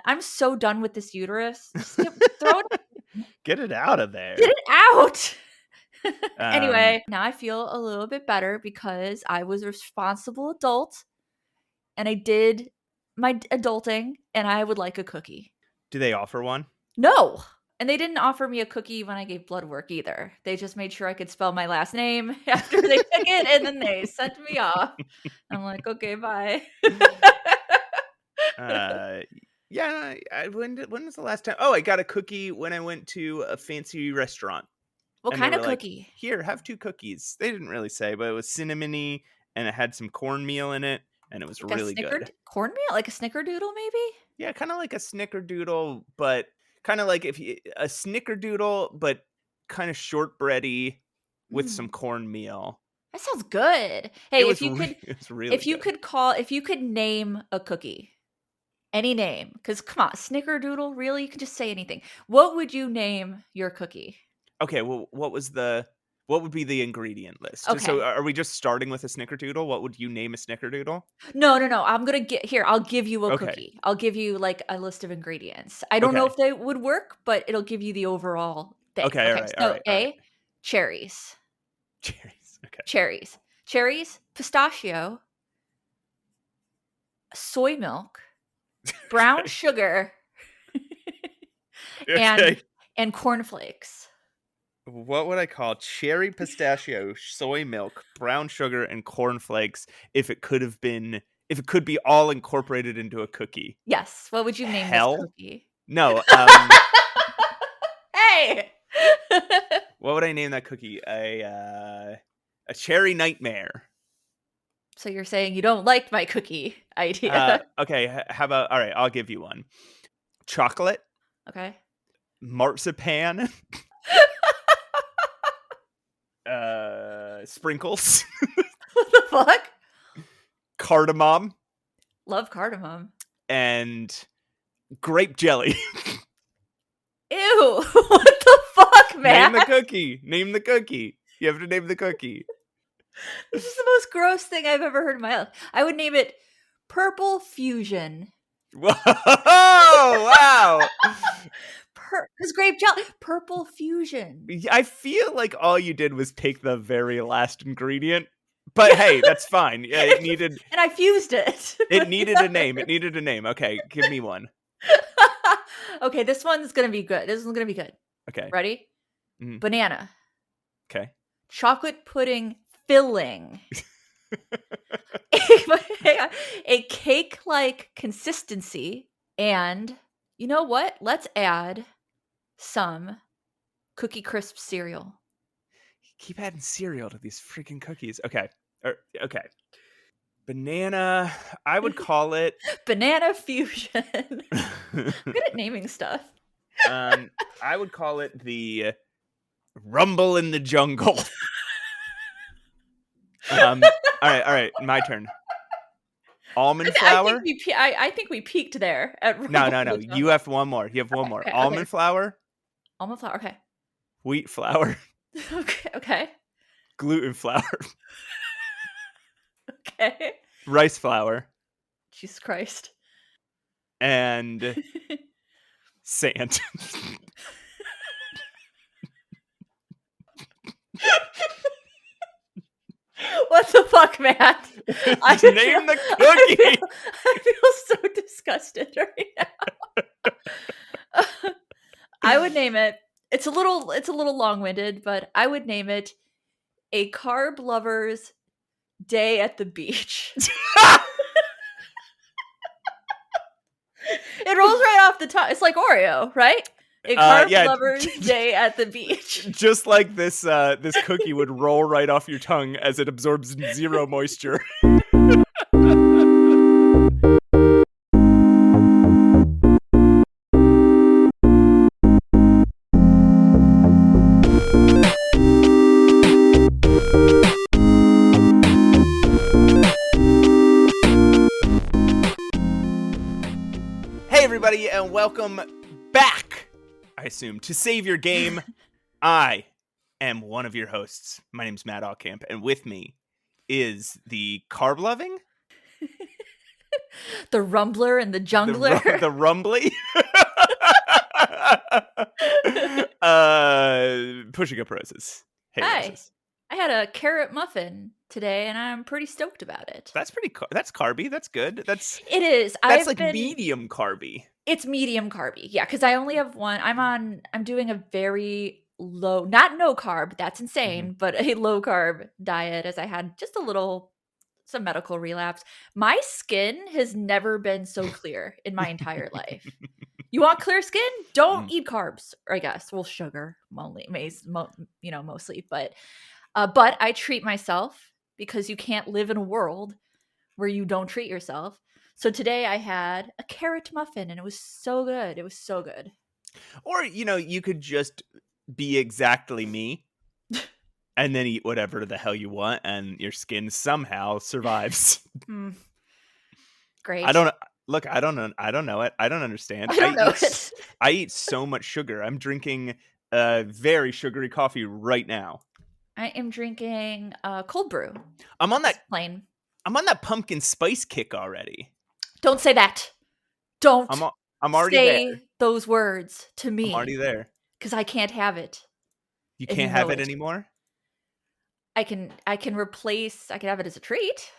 I'm so done with this uterus. Just throw it. Get it out of there. Get it out. Anyway, now I feel a little bit better because I was a responsible adult and I did my adulting and I would like a cookie. Do they offer one? No. And they didn't offer me a cookie when I gave blood work either. They just made sure I could spell my last name after they took it and then they sent me off. I'm like, okay, bye. Yeah. When was the last time? Oh, I got a cookie when I went to a fancy restaurant. What kind of cookie? Like, here, have 2 cookies. They didn't really say, but it was cinnamony and it had some cornmeal in it, and it was like really good. Cornmeal? Like a snickerdoodle, maybe? Yeah, kind of like a snickerdoodle, but kind of like a snickerdoodle, but kind of shortbready with some cornmeal. That sounds good. Hey, if you could name a cookie, any name, because come on, snickerdoodle, really? You can just say anything. What would you name your cookie? Okay, well, what would be the ingredient list? Okay. So are we just starting with a snickerdoodle? What would you name a snickerdoodle? No. I'm going to I'll give you a cookie. I'll give you like a list of ingredients. I don't know if they would work, but it'll give you the overall thing. Okay, all right. Cherries. Cherries, okay. Cherries, pistachio, soy milk, brown sugar, and cornflexes. What would I call cherry, pistachio, soy milk, brown sugar, and cornflakes if it could be all incorporated into a cookie? Yes. What would you name this cookie? No. Hey! What would I name that cookie? A cherry nightmare. So you're saying you don't like my cookie idea. Okay, how about, all right, I'll give you one. Chocolate. Okay. Marzipan. Sprinkles. What the fuck? Cardamom. Love cardamom. And grape jelly. Ew. What the fuck, man? Name the cookie. You have to name the cookie. This is the most gross thing I've ever heard in my life. I would name it Purple Fusion. Whoa! Wow! Because grape jelly, Purple Fusion. I feel like all you did was take the very last ingredient, but hey, that's fine. Yeah, it needed, and I fused it. It needed a name. Okay, give me one. Okay, this one's gonna be good. Okay, ready? Mm-hmm. Banana. Okay. Chocolate pudding filling. A cake-like consistency, and you know what? Let's add some Cookie Crisp cereal. Keep adding cereal to these freaking cookies. Okay. Okay. Banana. I would call it Banana Fusion. I'm good at naming stuff. I would call it the Rumble in the Jungle. All right. My turn. Almond flour. I think we peaked there. No. You have one more. Okay, Almond flour. Almond flour. Okay. Wheat flour. Okay. Gluten flour. Okay. Rice flour. Jesus Christ. And sand. What the fuck, Matt? Name the cookie. I feel so disgusted right now. I would name it. It's a little long-winded, but I would name it A Carb Lover's Day at the Beach. It rolls right off the tongue. It's like Oreo, right? A carb lover's day at the beach. Just like this cookie would roll right off your tongue as it absorbs zero moisture. Hey everybody, and welcome back, I assume, to Save Your Game. I am one of your hosts. My name's Matt Allcamp, and with me is the carb-loving, The Rumbler and the Jungler. The Rumbly. Pushing Up Roses. Hey, Hi. Roses. I had a carrot muffin today, and I'm pretty stoked about it. That's that's carby. That's good. It is. That's like medium carby. It's medium carby. Yeah, because I only have one. I'm doing a very low, not no carb, that's insane, but a low carb diet as I had just some medical relapse. My skin has never been so clear in my entire life. You want clear skin? Don't eat carbs, or I guess. Well, sugar, mostly. But I treat myself because you can't live in a world where you don't treat yourself. So today I had a carrot muffin, and it was so good. It was so good. Or, you could just be exactly me and then eat whatever the hell you want, and your skin somehow survives. Great. I don't know. Look, I don't know. I don't know it. I don't understand. I eat so much sugar. I'm drinking a very sugary coffee right now. I am drinking cold brew. I'm on that plain. I'm on that pumpkin spice kick already. Don't say that. Don't. I'm already say there. Those words to me. I'm already there. Because I can't have it. You can't have it anymore? I can replace. I can have it as a treat.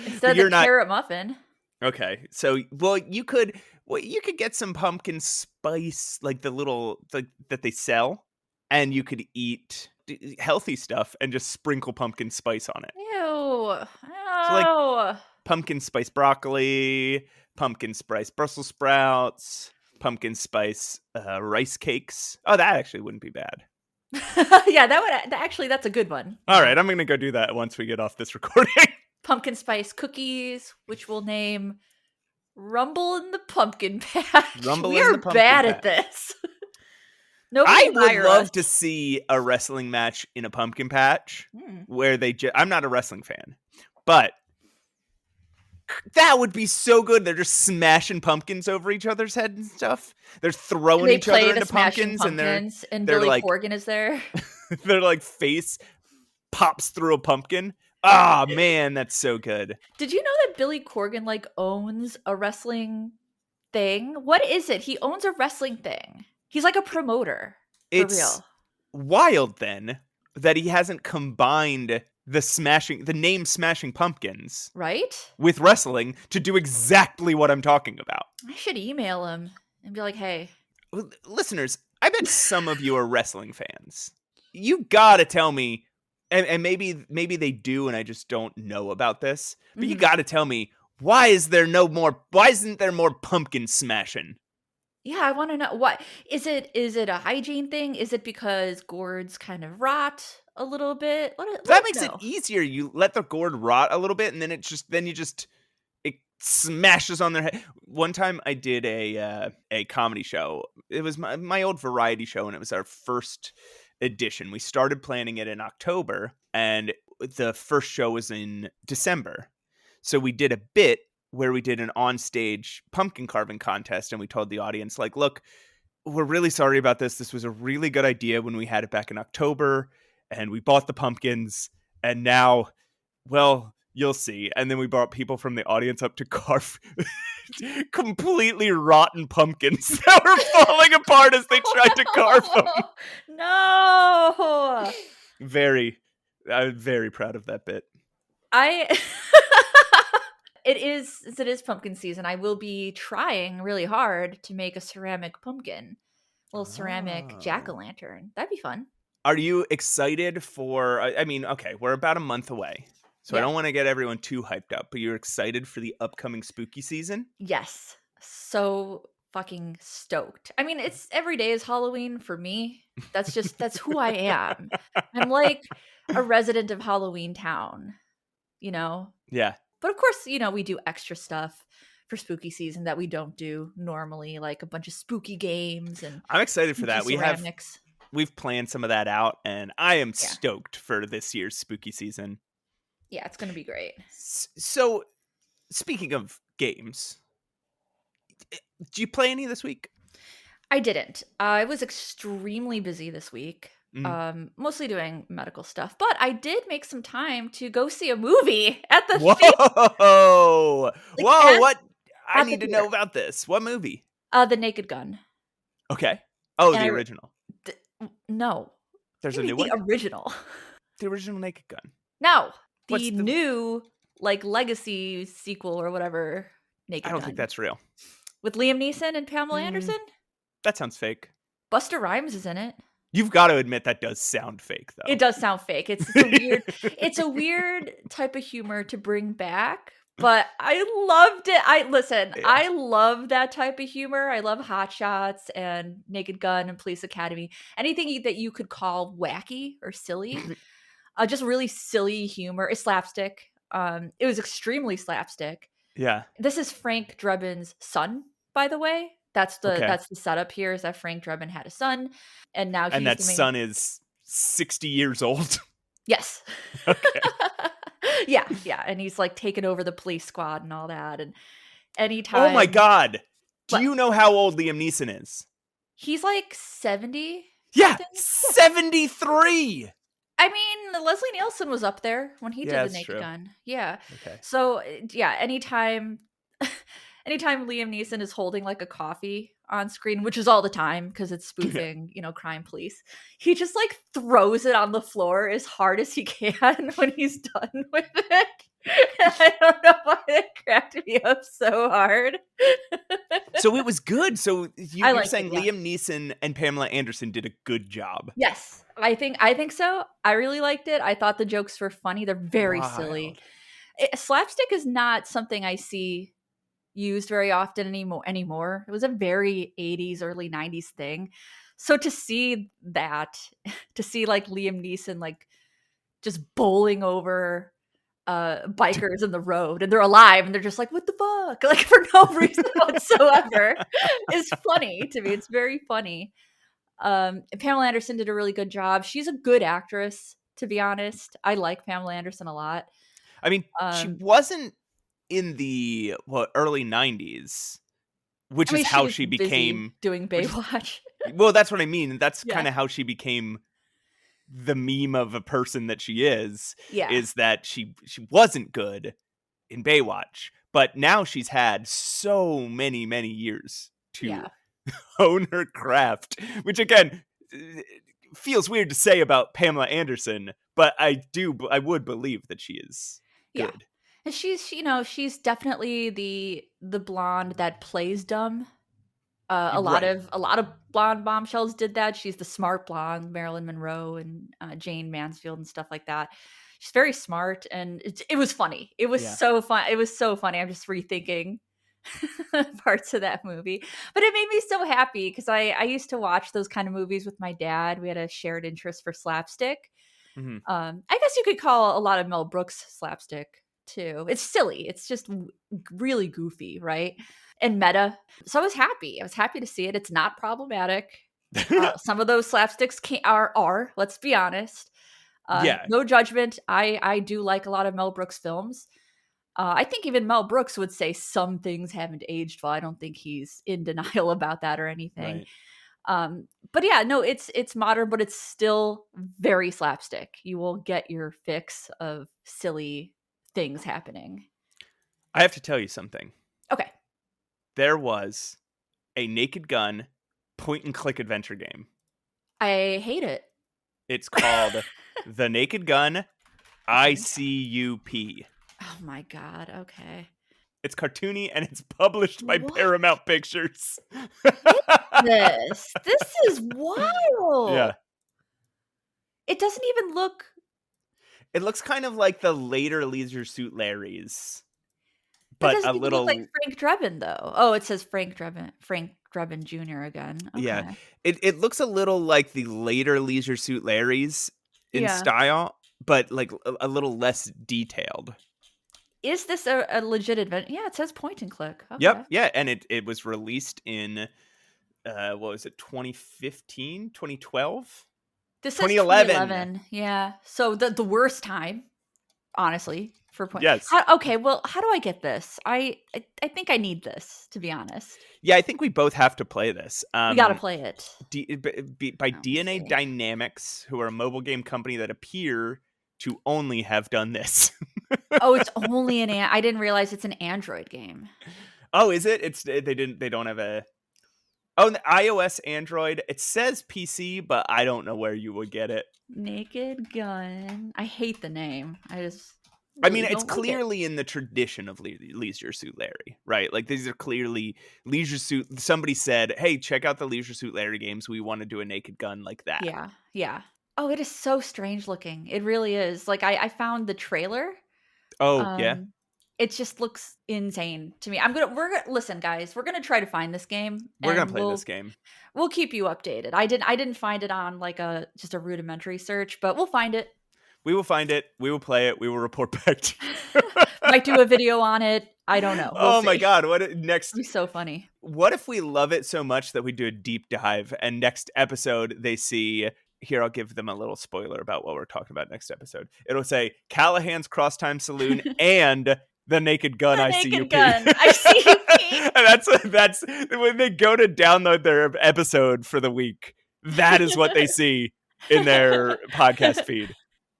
Instead of the carrot muffin. Okay. So, you could get some pumpkin spice, like that they sell, and you could eat healthy stuff and just sprinkle pumpkin spice on it. Ew. So like pumpkin spice broccoli, pumpkin spice Brussels sprouts, pumpkin spice rice cakes. Oh, that actually wouldn't be bad. Yeah, that's a good one. All right, I'm going to go do that once we get off this recording. Pumpkin spice cookies, which we'll name Rumble in the Pumpkin Patch. We are bad at this. I would love to see a wrestling match in a pumpkin patch where I'm not a wrestling fan, but that would be so good. They're just smashing pumpkins over each other's head and stuff. They're throwing each other into pumpkins, and Billy Corgan is there. Their like face pops through a pumpkin. Ah, man, that's so good. Did you know that Billy Corgan like owns a wrestling thing? What is it? He owns a wrestling thing. He's like a promoter. It's real. Wild then that he hasn't combined the name Smashing Pumpkins, right, with wrestling to do exactly what I'm talking about. I should email him and be like, hey, listeners, I bet some of you are wrestling fans. You gotta tell me, and maybe they do and I just don't know about this, but you gotta tell me, why isn't there more pumpkin smashing? Yeah, I want to know. What is it? Is it a hygiene thing? Is it because gourds kind of rot a little bit? That makes it easier. You let the gourd rot a little bit, and then it smashes on their head. One time, I did a comedy show. It was my old variety show, and it was our first edition. We started planning it in October, and the first show was in December. So we did a bit where we did an onstage pumpkin carving contest, and we told the audience, like, look, we're really sorry about this. This was a really good idea when we had it back in October, and we bought the pumpkins, and now, well, you'll see. And then we brought people from the audience up to carve completely rotten pumpkins that were falling apart as they tried to carve them. No! I'm very proud of that bit. Since it is pumpkin season, I will be trying really hard to make a ceramic pumpkin. A little ceramic jack-o'-lantern. That'd be fun. Are you excited for, okay, we're about a month away, so I don't want to get everyone too hyped up, but you're excited for the upcoming spooky season? Yes. So fucking stoked. I mean, every day is Halloween for me. That's who I am. I'm like a resident of Halloween Town, Yeah. But of course, we do extra stuff for spooky season that we don't do normally, like a bunch of spooky games. And I'm excited for that. Ceramics. We've planned some of that out, and I am stoked for this year's spooky season. Yeah, it's going to be great. So, speaking of games, do you play any this week? I didn't. I was extremely busy this week. mostly doing medical stuff. But I did make some time to go see a movie at the theater, Whoa! like Whoa! What? I at the need to know theater. about this. What movie? The Naked Gun, Okay. Oh, and the I original. th- no, what There's do a you mean new the one? original? The original Naked Gun. No, What's the the new like legacy sequel or whatever, I Naked don't think Gun that's real. with Liam Neeson and Pamela Mm, Anderson. that sounds fake. Buster Rhymes is in it. You've got to admit that does sound fake, It though. does sound fake. It's a weird type of humor to bring back, but I loved it. Yeah. I love that type of humor. I love Hot Shots and Naked Gun and Police Academy. Anything that you could call wacky or silly. Just really silly humor. It's slapstick. It was extremely slapstick. Yeah. This is Frank Drebin's son, by the way. Okay. That's the setup here is that Frank Drebin had a son, and now And he's that the main. son is 60 years old. Yes. Okay. Yeah, yeah, and he's, like, taking over the police squad and all that, and Oh my anytime. God. Do What? you know how old Liam Neeson is? He's, like, 70 Yeah, something? Yeah. 73. I mean, Leslie Nielsen was up there when he Yeah, did The that's Naked true. Gun. Yeah. Okay. So, yeah, anytime anytime Liam Neeson is holding, like, a coffee on screen, which is all the time because it's Yeah. spoofing, crime police, he just, like, throws it on the floor as hard as he can when he's done with it. I don't know why it cracked me up so hard. So it was good. So I you're liked it, saying yeah. Liam Neeson and Pamela Anderson did a good job. Yes, I think so. I really liked it. I thought the jokes were funny. They're very silly. Wild. Slapstick is not something I see used very often anymore. It was a very 80s, early 90s thing. So to see that, to see like Liam Neeson like just bowling over bikers in the road and they're alive and they're just like, what the fuck? Like for no reason whatsoever is funny to me. It's very funny. And Pamela Anderson did a really good job. She's a good actress, to be honest. I like Pamela Anderson a lot. I mean, she Um, wasn't in the early 90s, which I is mean, she how was she busy became doing which is Baywatch. well, that's what I mean. That's Yeah. kind of how she became the meme of a person that she Yeah. is that she wasn't good in Baywatch, but now she's had so many years to Yeah. hone her craft, which again feels weird to say about Pamela Anderson, but I would believe that she is Yeah. good. And she's definitely the blonde that plays dumb. A lot Right. of blonde bombshells did that. She's the smart blonde, Marilyn Monroe and Jane Mansfield and stuff like that. She's very smart, and it was funny. It was Yeah. so fun. It was so funny. I'm just rethinking parts of that movie, but it made me so happy because I used to watch those kind of movies with my dad. We had a shared interest for slapstick. Mhm. I guess you could call a lot of Mel Brooks slapstick too. It's silly. It's just really goofy, right? And meta. So I was happy. I was happy to see it. It's not problematic. Some of those slapsticks are. Let's be honest. Yeah. No judgment. I do like a lot of Mel Brooks films. I think even Mel Brooks would say some things haven't aged well. I don't think he's in denial about that or anything. Right. But yeah, no, it's modern, but it's still very slapstick. You will get your fix of silly things happening. I have to tell you something. Okay. There was a Naked Gun point and click adventure game. I hate it. It's called The Naked Gun Okay. I.C.U.P. Oh my god. Okay. It's cartoony and it's published by What Paramount Pictures. is this? This is wild. Yeah. It doesn't even look. It looks kind of like the later Leisure Suit Larrys, That but doesn't a even look like little Frank Drebin though. Oh, it says Frank Drebin Jr. again. yeah. Okay. It looks a little like the later Leisure Suit Larrys in Yeah. style, but like a little less detailed. Is this a legit event? Yeah, it says point and click. Okay. Yep, yeah, and it was released in what was it, 2015, 2012? This says 2011. 2011. Yeah. So the worst time. honestly, for point. Yes. Okay, well, how do I get this? I think I need this, to be honest. Yeah, I think we both have to play this. We gotta play it. By Let me DNA see. Dynamics, who are a mobile game company that appear to only have done this. Oh, it's only I didn't realize it's an Android game. Oh, is it? They don't have a. Oh, the iOS, Android. It says PC, but I don't know where you would get it. Naked Gun. I hate the name. I just I really mean, it's don't like it. clearly in the tradition of Leisure Suit Larry, right? Like, these are clearly Leisure Suit. Somebody said, hey, check out the Leisure Suit Larry games. We want to do a Naked Gun like that. Yeah, yeah. Oh, it is so strange looking. It really is. Like I found the trailer. Oh, yeah. Um, it just looks insane to me. We're gonna listen, guys. We're gonna try to find this game, We're going to and play this game. we'll keep you updated. I didn't find it on like just a rudimentary search, but we'll find it. We will find it. We will play it. We will report back to you. Might do a video on it. I don't know. We'll Oh my see. God. It'll be so funny. What if we love it so much that we do a deep dive and next episode they see, here, I'll give them a little spoiler about what we're talking about next episode. It'll say Callahan's Cross Time Saloon and the Naked Gun The I.C.U.P. Naked Gun I.C.U.P. And that's when they go to download their episode for the week. That is what they see in their podcast feed.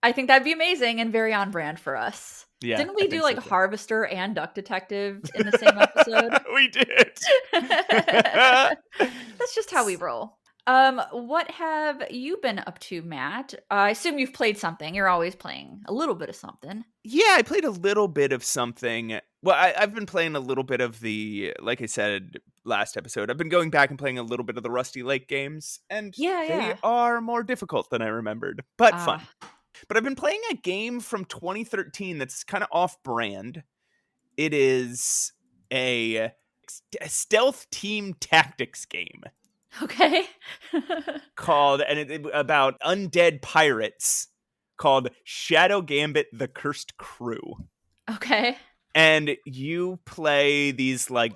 I think that'd be amazing and very on brand for us. Yeah, Didn't I we do think like so too. Harvester and Duck Detective in the same episode? We did. That's just how we roll. What have you been up to, Matt? I assume you've played something. You're always playing a little bit of something. Yeah, I played a little bit of something. Well, I've been playing a little bit of like I said last episode, I've been going back and playing a little bit of the Rusty Lake games, and they Yeah. are more difficult than I remembered, but fun. Ah, But I've been playing a game from 2013 that's kind of off-brand. It is a stealth team tactics game okay. called, about undead pirates, called Shadow Gambit: The Cursed Crew. Okay. And you play these like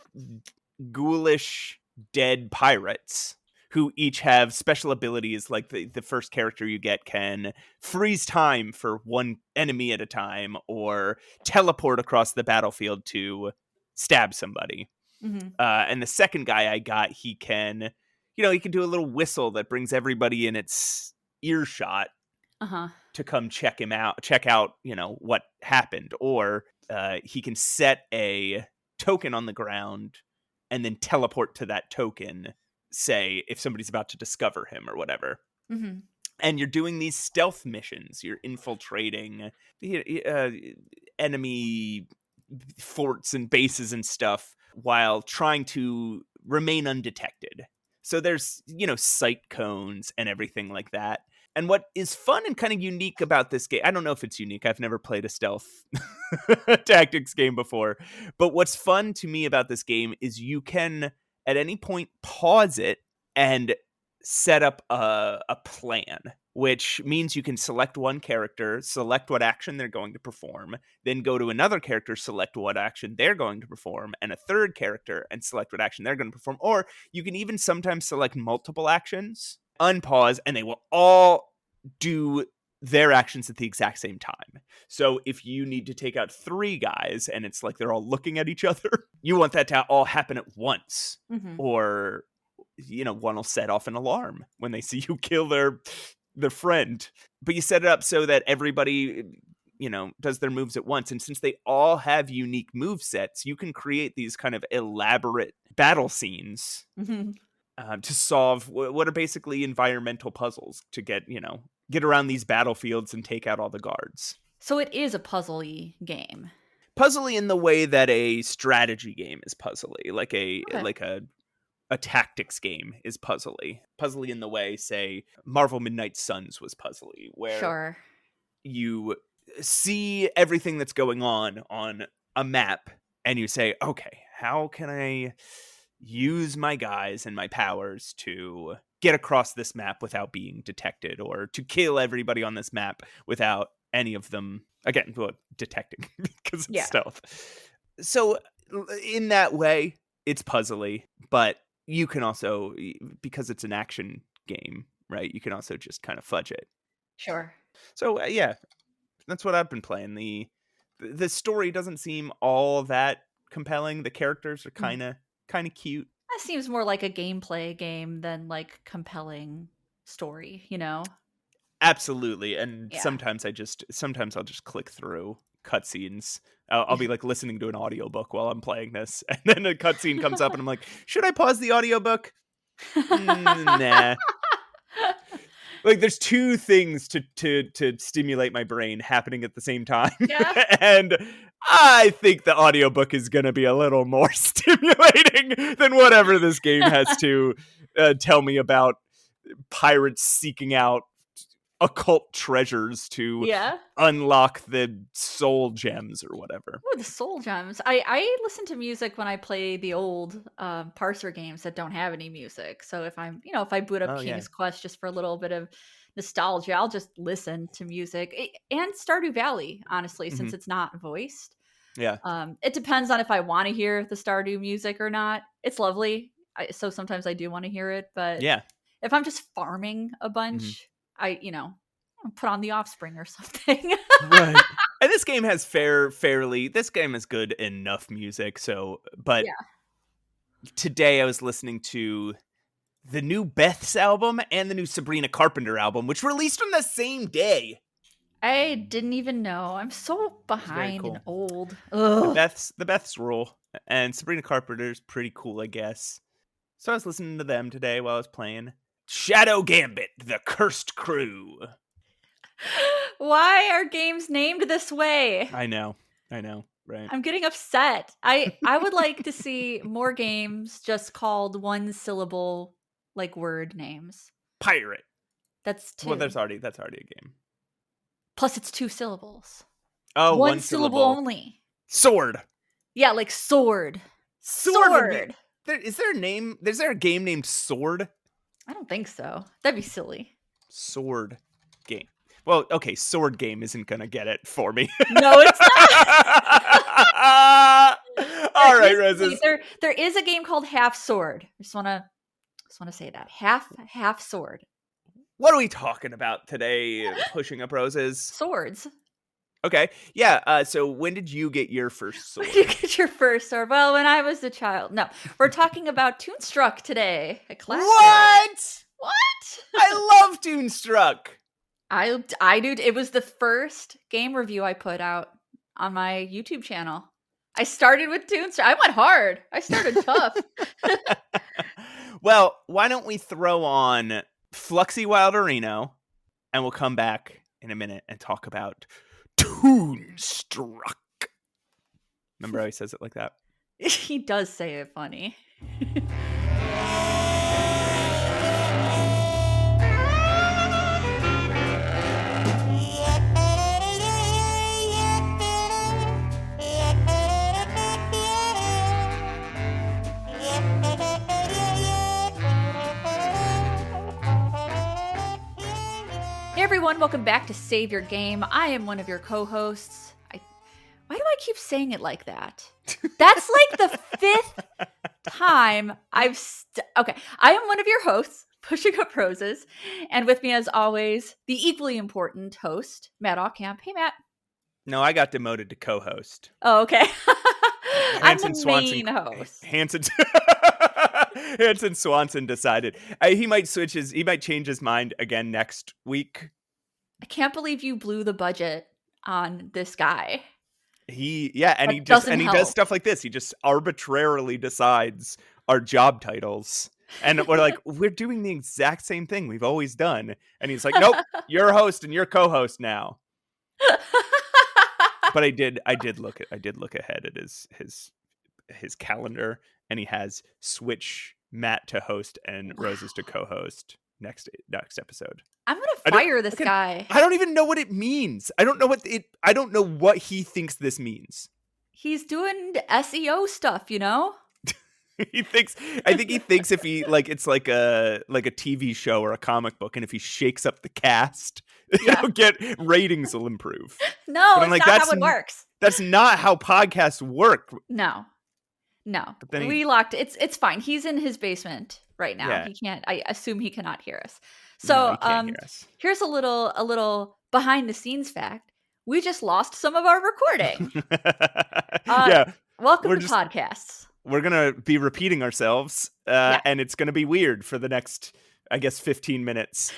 ghoulish dead pirates who each have special abilities. Like the first character you get can freeze time for one enemy at a time or teleport across the battlefield to stab somebody. Mm-hmm. And the second guy I got, he can do a little whistle that brings everybody in its earshot to come check out, what happened. Or he can set a token on the ground and then teleport to that token, say, if somebody's about to discover him or whatever. Mm-hmm. And you're doing these stealth missions. You're infiltrating enemy forts and bases and stuff while trying to remain undetected. So there's, sight cones and everything like that. And what is fun and kind of unique about this game, I don't know if it's unique. I've never played a stealth tactics game before. But what's fun to me about this game is you can, at any point, pause it and set up a plan, which means you can select one character, select what action they're going to perform, then go to another character, select what action they're going to perform, and a third character and select what action they're going to perform. Or you can even sometimes select multiple actions, unpause, and they will all do their actions at the exact same time. So if you need to take out 3 guys and it's like they're all looking at each other, you want that to all happen at once. Mm-hmm. Or one will set off an alarm when they see you kill their friend. But you set it up so that everybody does their moves at once. And since they all have unique move sets, you can create these kind of elaborate battle scenes to solve what are basically environmental puzzles to get around these battlefields and take out all the guards. So it is a puzzly game. Puzzly in the way that a strategy game is puzzly, like a tactics game is puzzly. Puzzly in the way, say, Marvel Midnight Suns was puzzly, where you see everything that's going on a map and you say, okay, how can I use my guys and my powers to get across this map without being detected, or to kill everybody on this map without any of them, again, detecting because it's stealth. So in that way, it's puzzly, but you can also, because it's an action game, right? You can also just kind of fudge it. Sure. So yeah, That's what I've been playing. The story doesn't seem all that compelling. The characters are kind of cute. That seems more like a gameplay game than like compelling story, you know? Absolutely. And Yeah. sometimes I'll just click through cutscenes. I'll be like listening to an audiobook while I'm playing this, and then a cutscene comes up and I'm like, should I pause the audiobook? Nah. Like there's two things to stimulate my brain happening at the same time. Yeah. And I think the audiobook is going to be a little more stimulating than whatever this game has to tell me about pirates seeking out occult treasures to Yeah. unlock the soul gems or whatever. Oh, the soul gems. I listen to music when I play the old parser games that don't have any music. So if if I boot up Oh, yeah. King's Quest just for a little bit of nostalgia, I'll just listen to music. And Stardew Valley, honestly, since it's not voiced. Yeah. It depends on if I want to hear the Stardew music or not. It's lovely. So sometimes I do want to hear it, but Yeah. if I'm just farming a bunch, I'll put on The Offspring or something. Right. And this game has this game has good enough music. But today I was listening to the new Beth's album and the new Sabrina Carpenter album, which released on the same day. I didn't even know. I'm so behind cool. and old. The Beths rule, and Sabrina Carpenter's pretty cool, I guess. So I was listening to them today while I was playing Shadow Gambit: The Cursed Crew. Why are games named this way? I know, right? I'm getting upset. I would like to see more games just called one syllable, like word names. Pirate. That's two. Well, that's already a game. Plus, it's 2 syllables. Oh, one syllable only. Sword. Yeah, like sword. Sword. Is there a game named Sword? I don't think so. That'd be silly. Sword game. Well, okay, Sword game isn't gonna get it for me. No, it's not. All right, Roses. There is a game called Half Sword. I just wanna say that. Half Sword. What are we talking about today? Pushing Up Roses. Swords. Okay. Yeah. So when did you get your first sword? When did you get your first sword? Well, when I was a child. No, we're talking about Toonstruck today. A classic. What? I love Toonstruck. I do. It was the first game review I put out on my YouTube channel. I started with Toonstruck. I went hard. I started tough. Well, why don't we throw on Fluxy Wilderino, and we'll come back in a minute and talk about Toonstruck. Remember how he says it like that? He does say it funny. Hey everyone, welcome back to Save Your Game. I am one of your co-hosts. Why do I keep saying it like that? That's like the 5th time okay, I am one of your hosts, Pushing Up Roses, and with me as always, the equally important host, Matt Ocamp. Hey Matt. No, I got demoted to co-host. Oh, okay. I'm the Swanson, main host. Hanson Swanson decided he might change his mind again next week. I can't believe you blew the budget on this guy. He does stuff like this. He just arbitrarily decides our job titles. And we're like, we're doing the exact same thing we've always done. And he's like, nope, you're host and you're co-host now. But I did look ahead at his calendar, and he has switch Matt to host and Roses to co-host next episode. I'm gonna fire this guy. I don't even know what it means. I don't know what he thinks this means. He's doing SEO stuff, you know? I think he thinks if he it's like a TV show or a comic book, and if he shakes up the cast, ratings will improve. No, it's not how it works. That's not how podcasts work. No. We locked it's fine. He's in his basement right now. Yeah. He can't. I assume he cannot hear us. So no, he can't hear us. Here's a little behind the scenes fact. we just lost some of our recording. Yeah, Welcome we're to podcasts. we're gonna be repeating ourselves, Yeah. and it's gonna be weird for the next, I guess, 15 minutes.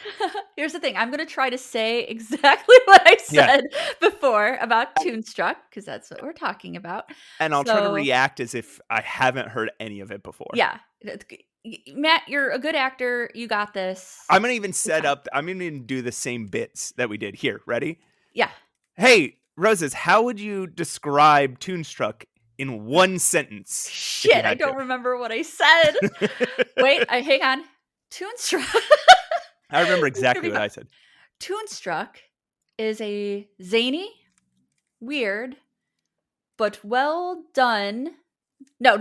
Here's the thing. I'm going to try to say exactly what I said before about Toonstruck, because that's what we're talking about. And I'll try to react as if I haven't heard any of it before. Yeah. Matt, you're a good actor. You got this. I'm gonna even I'm gonna even do the same bits that we did here. Ready? Yeah. Hey, Roses, how would you describe Toonstruck in one sentence? Shit, I don't remember what I said. Wait, hang on. Toonstruck. I remember exactly what I said. Toonstruck is a zany, weird, but well done. No,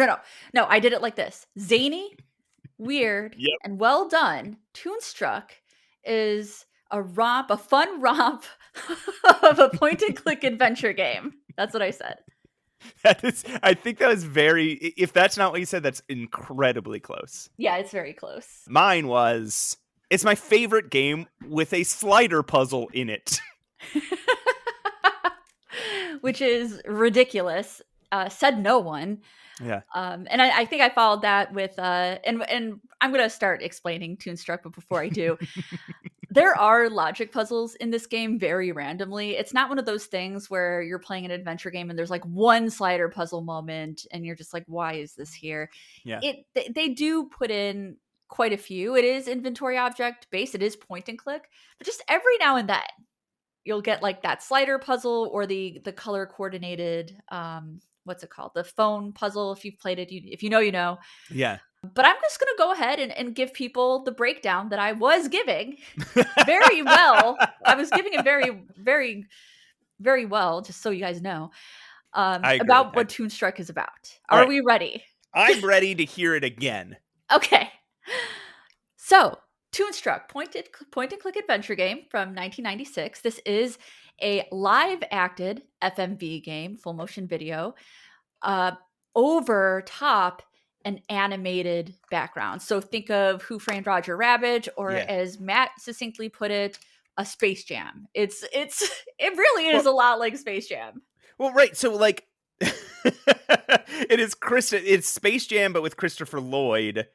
I did it like this. Zany, weird, and well done. Toonstruck is a fun romp of a point-and-click adventure game. That's what I said. I think that was if that's not what you said, that's incredibly close. Yeah, it's very close. Mine was, it's my favorite game with a slider puzzle in it. Which is ridiculous. Said no one. Yeah. And I think I followed that with and I'm gonna start explaining Toonstruck, but before I do, there are logic puzzles in this game very randomly. It's not one of those things where you're playing an adventure game and there's like one slider puzzle moment and you're just like, why is this here? Yeah. They do put in quite a few. It is inventory object based, it is point and click, but just every now and then you'll get like that slider puzzle or the color coordinated what's it called? The phone puzzle. If you've played it, if you know, you know. Yeah. But I'm just going to go ahead and give people the breakdown that I was giving very well. I was giving it very, very, very well, just so you guys know, about what Toonstruck is about. Are we ready? I'm ready to hear it again. Okay. So, Toonstruck, point and click adventure game from 1996. This is a live acted FMV game, full motion video, over top an animated background. So think of Who Framed Roger Rabbit, or as Matt succinctly put it, a Space Jam. It really is a lot like Space Jam. Well, right. So like it's Space Jam, but with Christopher Lloyd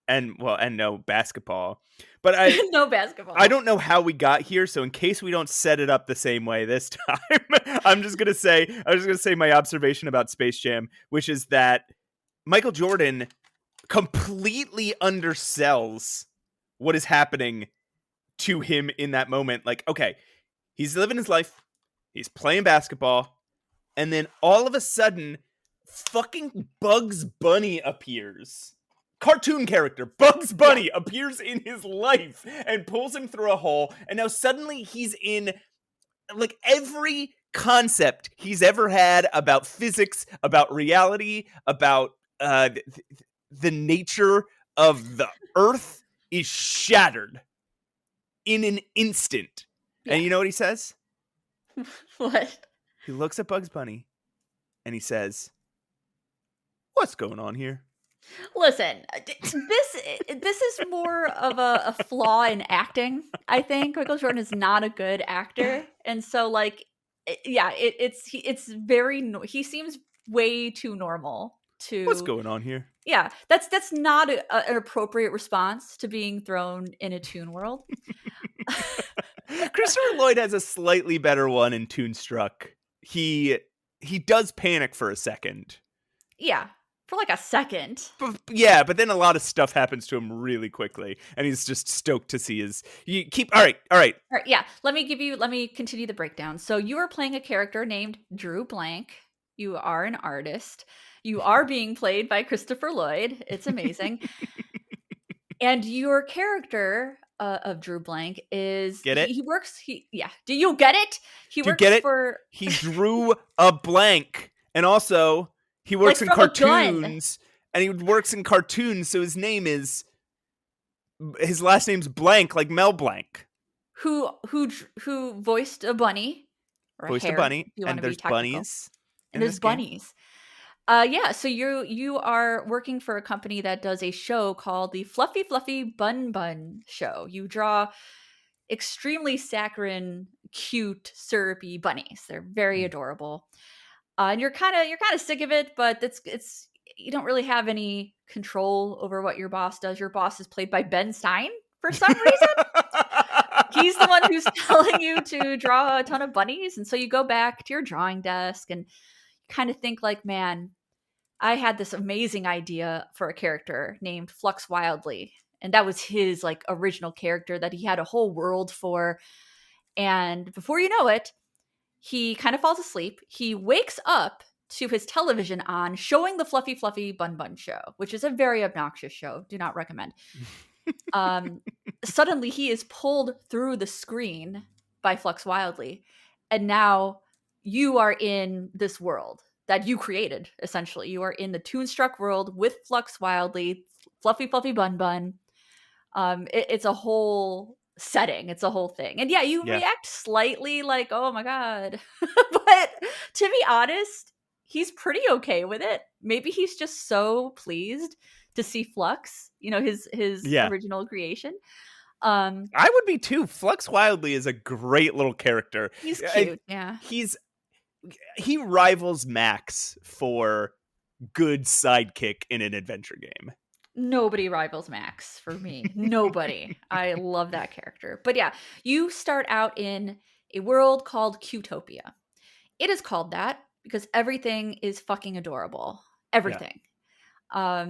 and no basketball. But no basketball. I don't know how we got here, so in case we don't set it up the same way this time, I'm just gonna say my observation about Space Jam, which is that Michael Jordan completely undersells what is happening to him in that moment. Like, okay, he's living his life, he's playing basketball, and then all of a sudden, fucking Bugs Bunny appears. Cartoon character Bugs Bunny appears in his life and pulls him through a hole, and now suddenly he's in like every concept he's ever had about physics, about reality, about the nature of the earth is shattered in an instant. And you know what he says? What? He looks at Bugs Bunny and he says, "What's going on here?" Listen, this is more of a flaw in acting. I think Michael Jordan is not a good actor, and so like, it's very. He seems way too normal to. What's going on here? Yeah, that's not an appropriate response to being thrown in a Toon world. Christopher Lloyd has a slightly better one in Toonstruck. He does panic for a second. Yeah. For like a second. But then a lot of stuff happens to him really quickly, and he's just stoked to see his. All right. Yeah, let me continue the breakdown. So you are playing a character named Drew Blank. You are an artist. You are being played by Christopher Lloyd. It's amazing. And your character of Drew Blank is get it? He works. Do you get it? He drew a blank, and also. He works in cartoons, and he works in cartoons, so his last name's Blank, like Mel Blanc. Who voiced a bunny. Or voiced a hare, bunny, and there's bunnies. And there's bunnies. So you are working for a company that does a show called the Fluffy Fluffy Bun Bun Show. You draw extremely saccharine cute, syrupy bunnies. They're very adorable. And you're kind of sick of it, but it's you don't really have any control over what your boss does. Your boss is played by Ben Stein for some reason. He's the one who's telling you to draw a ton of bunnies, and so you go back to your drawing desk and kind of think like, man, I had this amazing idea for a character named Flux Wildly, and that was his like original character that he had a whole world for. And before you know it, he kind of falls asleep. He wakes up to his television on showing the Fluffy Fluffy Bun Bun show, which is a very obnoxious show. Do not recommend. Suddenly he is pulled through the screen by Flux Wildly, and now you are in this world that you created. Essentially, you are in the Toonstruck world with Flux Wildly, Fluffy Fluffy Bun Bun. It's a whole setting. It's a whole thing, and yeah, you react slightly like, "Oh my god," but to be honest, he's pretty okay with it. Maybe he's just so pleased to see Flux, his original creation. I would be too. Flux Wildly is a great little character. He's cute. Yeah. He rivals Max for good sidekick in an adventure game. Nobody rivals Max for me. Nobody. I love that character. But yeah, you start out in a world called Q-topia. It is called that because everything is fucking adorable. Everything. Yeah.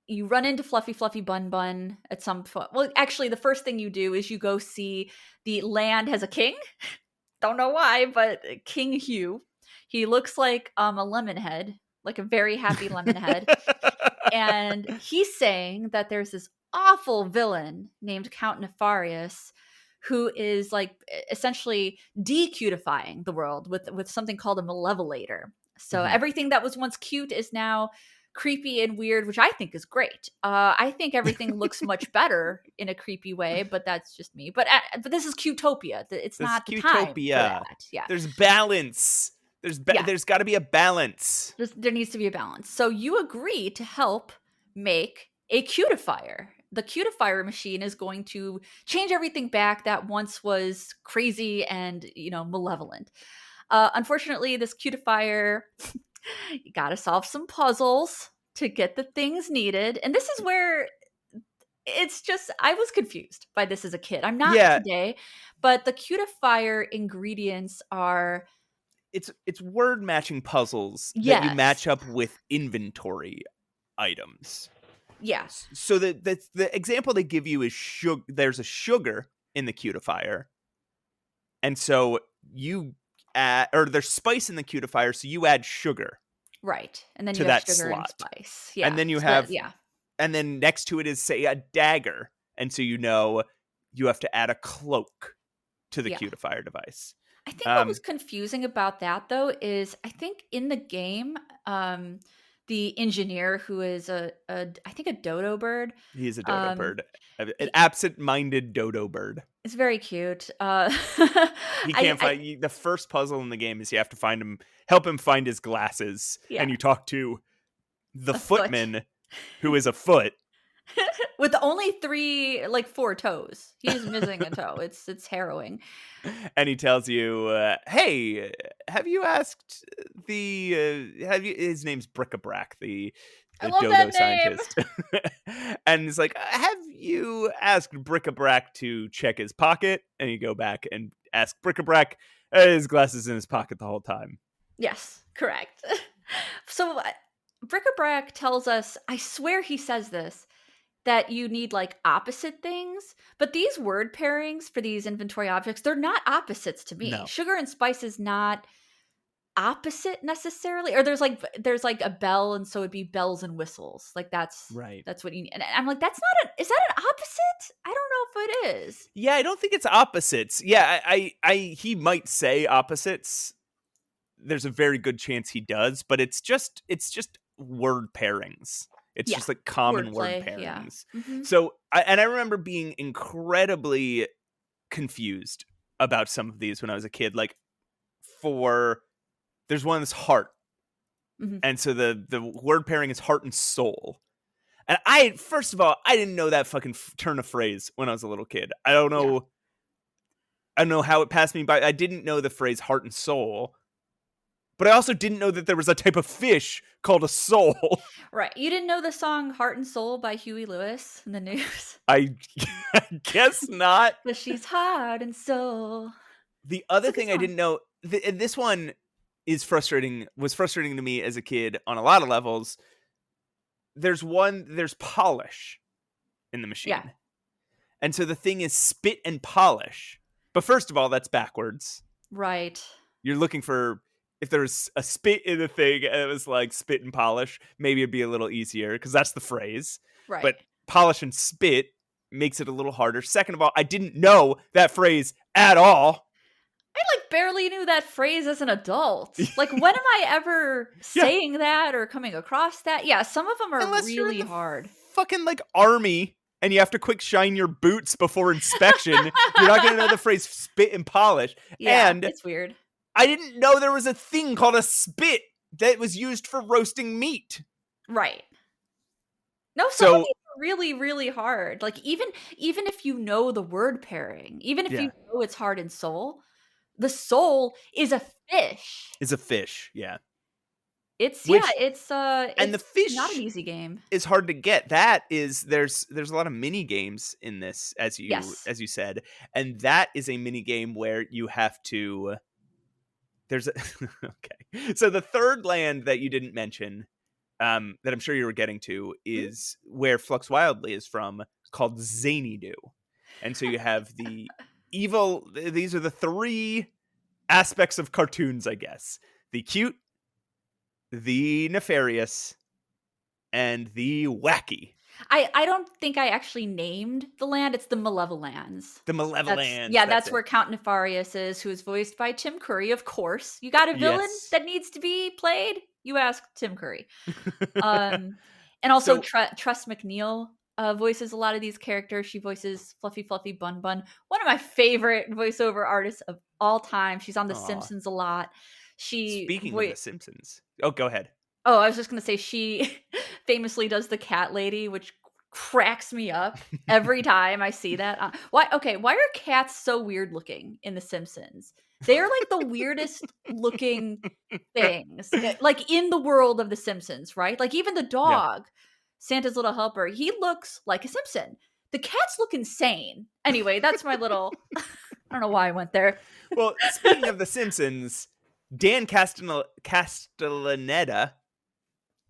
You run into Fluffy Fluffy Bun Bun at some point. Well, actually, the first thing you do is you go see the land has a king. Don't know why, but King Hugh. He looks like a lemon head, like a very happy lemon head. And he's saying that there's this awful villain named Count Nefarious who is like essentially decutifying the world with something called a malevolator. So everything that was once cute is now creepy and weird, which I think is great. I think everything looks much better in a creepy way, but that's just me. But this is Q-topia. It's not the time for that. Yeah, there's balance. There's got to be a balance. There needs to be a balance. So you agree to help make a cutifier. The cutifier machine is going to change everything back that once was crazy and malevolent. Unfortunately, this cutifier. You got to solve some puzzles to get the things needed. And this is where it's just, I was confused by this as a kid. I'm not today, but the cutifier ingredients are... It's word matching puzzles that you match up with inventory items. Yes. So the example they give you is there's a sugar in the cutifier. And so there's spice in the cutifier, so you add sugar. Right. And then you have sugar slot. And spice. Yeah. And then you have and then next to it is, say, a dagger. And so you have to add a cloak to the cutifier device. I think what was confusing about that, though, is I think in the game, the engineer who is I think a dodo bird. He is a dodo bird. An absent-minded dodo bird. It's very cute. He can't find the first puzzle in the game is you have to help him find his glasses, and you talk to the footman, who is a foot. With only 4 toes. He's missing a toe. It's harrowing. And he tells you, hey, have you asked his name's Bric-a-Brac, the dodo scientist. And he's like, have you asked Bric-a-Brac to check his pocket? And you go back and ask Bric-a-Brac, his glasses in his pocket the whole time. Yes, correct. So Bric-a-Brac tells us, I swear he says this, that you need opposite things, but these word pairings for these inventory objects, they're not opposites to me. No. Sugar and spice is not opposite necessarily, or there's a bell, and so it'd be bells and whistles. That's right. That's what you need. And I'm like, is that an opposite? I don't know if it is. Yeah, I don't think it's opposites. Yeah, he might say opposites. There's a very good chance he does, but it's just word pairings. It's just common word pairings. Yeah. Mm-hmm. So, I remember being incredibly confused about some of these when I was a kid. There's one that's heart. Mm-hmm. And so the word pairing is heart and soul. And first of all, I didn't know that fucking turn of phrase when I was a little kid. I don't know. I don't know how it passed me by. I didn't know the phrase heart and soul, but I also didn't know that there was a type of fish called a soul. Right. You didn't know the song Heart and Soul by Huey Lewis in the news? I guess not. But she's heart and soul. The It's other a good thing I song. didn't know, and this one was frustrating to me as a kid on a lot of levels. There's polish in the Yeah. machine. And so the thing is spit and polish. But first of all, that's backwards. Right. You're looking for, if there's a spit in the thing and it was like spit and polish, maybe it'd be a little easier because that's the phrase. Right. But polish and spit makes it a little harder. Second of all, I didn't know that phrase at all. I like barely knew that phrase as an adult. Like, when am I ever Yeah. saying that or coming across that? Yeah, some of them are Unless you're in really the hard. fucking like army and you have to quick shine your boots before inspection, you're not going to know the phrase spit and polish. Yeah, And it's weird. I didn't know there was a thing called a spit that was used for roasting meat. Right. No, some of So these are really, really hard. Like, even if you know the word pairing, even if yeah, you know it's heart and soul, the soul is a fish. is a fish. Yeah. It's Which, it's and the it's not an fish easy game. is hard to get. That is, there's a lot of mini games in this, as you Yes. said, and that is a mini game where you have to. There's a okay. So the third land that you didn't mention, that I'm sure you were getting to, is where Flux Wildly is from, called Xanadu, and so you have the evil. These are the three aspects of cartoons, I guess: the cute, the nefarious, and the wacky. I don't think I actually named the land. It's the Malevolence. The Malevolence. That's where Count Nefarious is, who is voiced by Tim Curry, of course. You got a villain Yes. that needs to be played? You ask Tim Curry. And also Tress MacNeille voices a lot of these characters. She voices Fluffy Fluffy Bun Bun, one of my favorite voiceover artists of all time. She's on The Simpsons a lot. Speaking of The Simpsons. Oh, go ahead. Oh, I was just going to say she famously does the cat lady, which cracks me up every time I see that. Why are cats so weird looking in The Simpsons? They're like the weirdest looking things, like in the world of The Simpsons, right? Like even the dog, Santa's little helper, he looks like a Simpson. The cats look insane. Anyway, that's my little, I don't know why I went there. Well, speaking of The Simpsons, Dan Castellaneta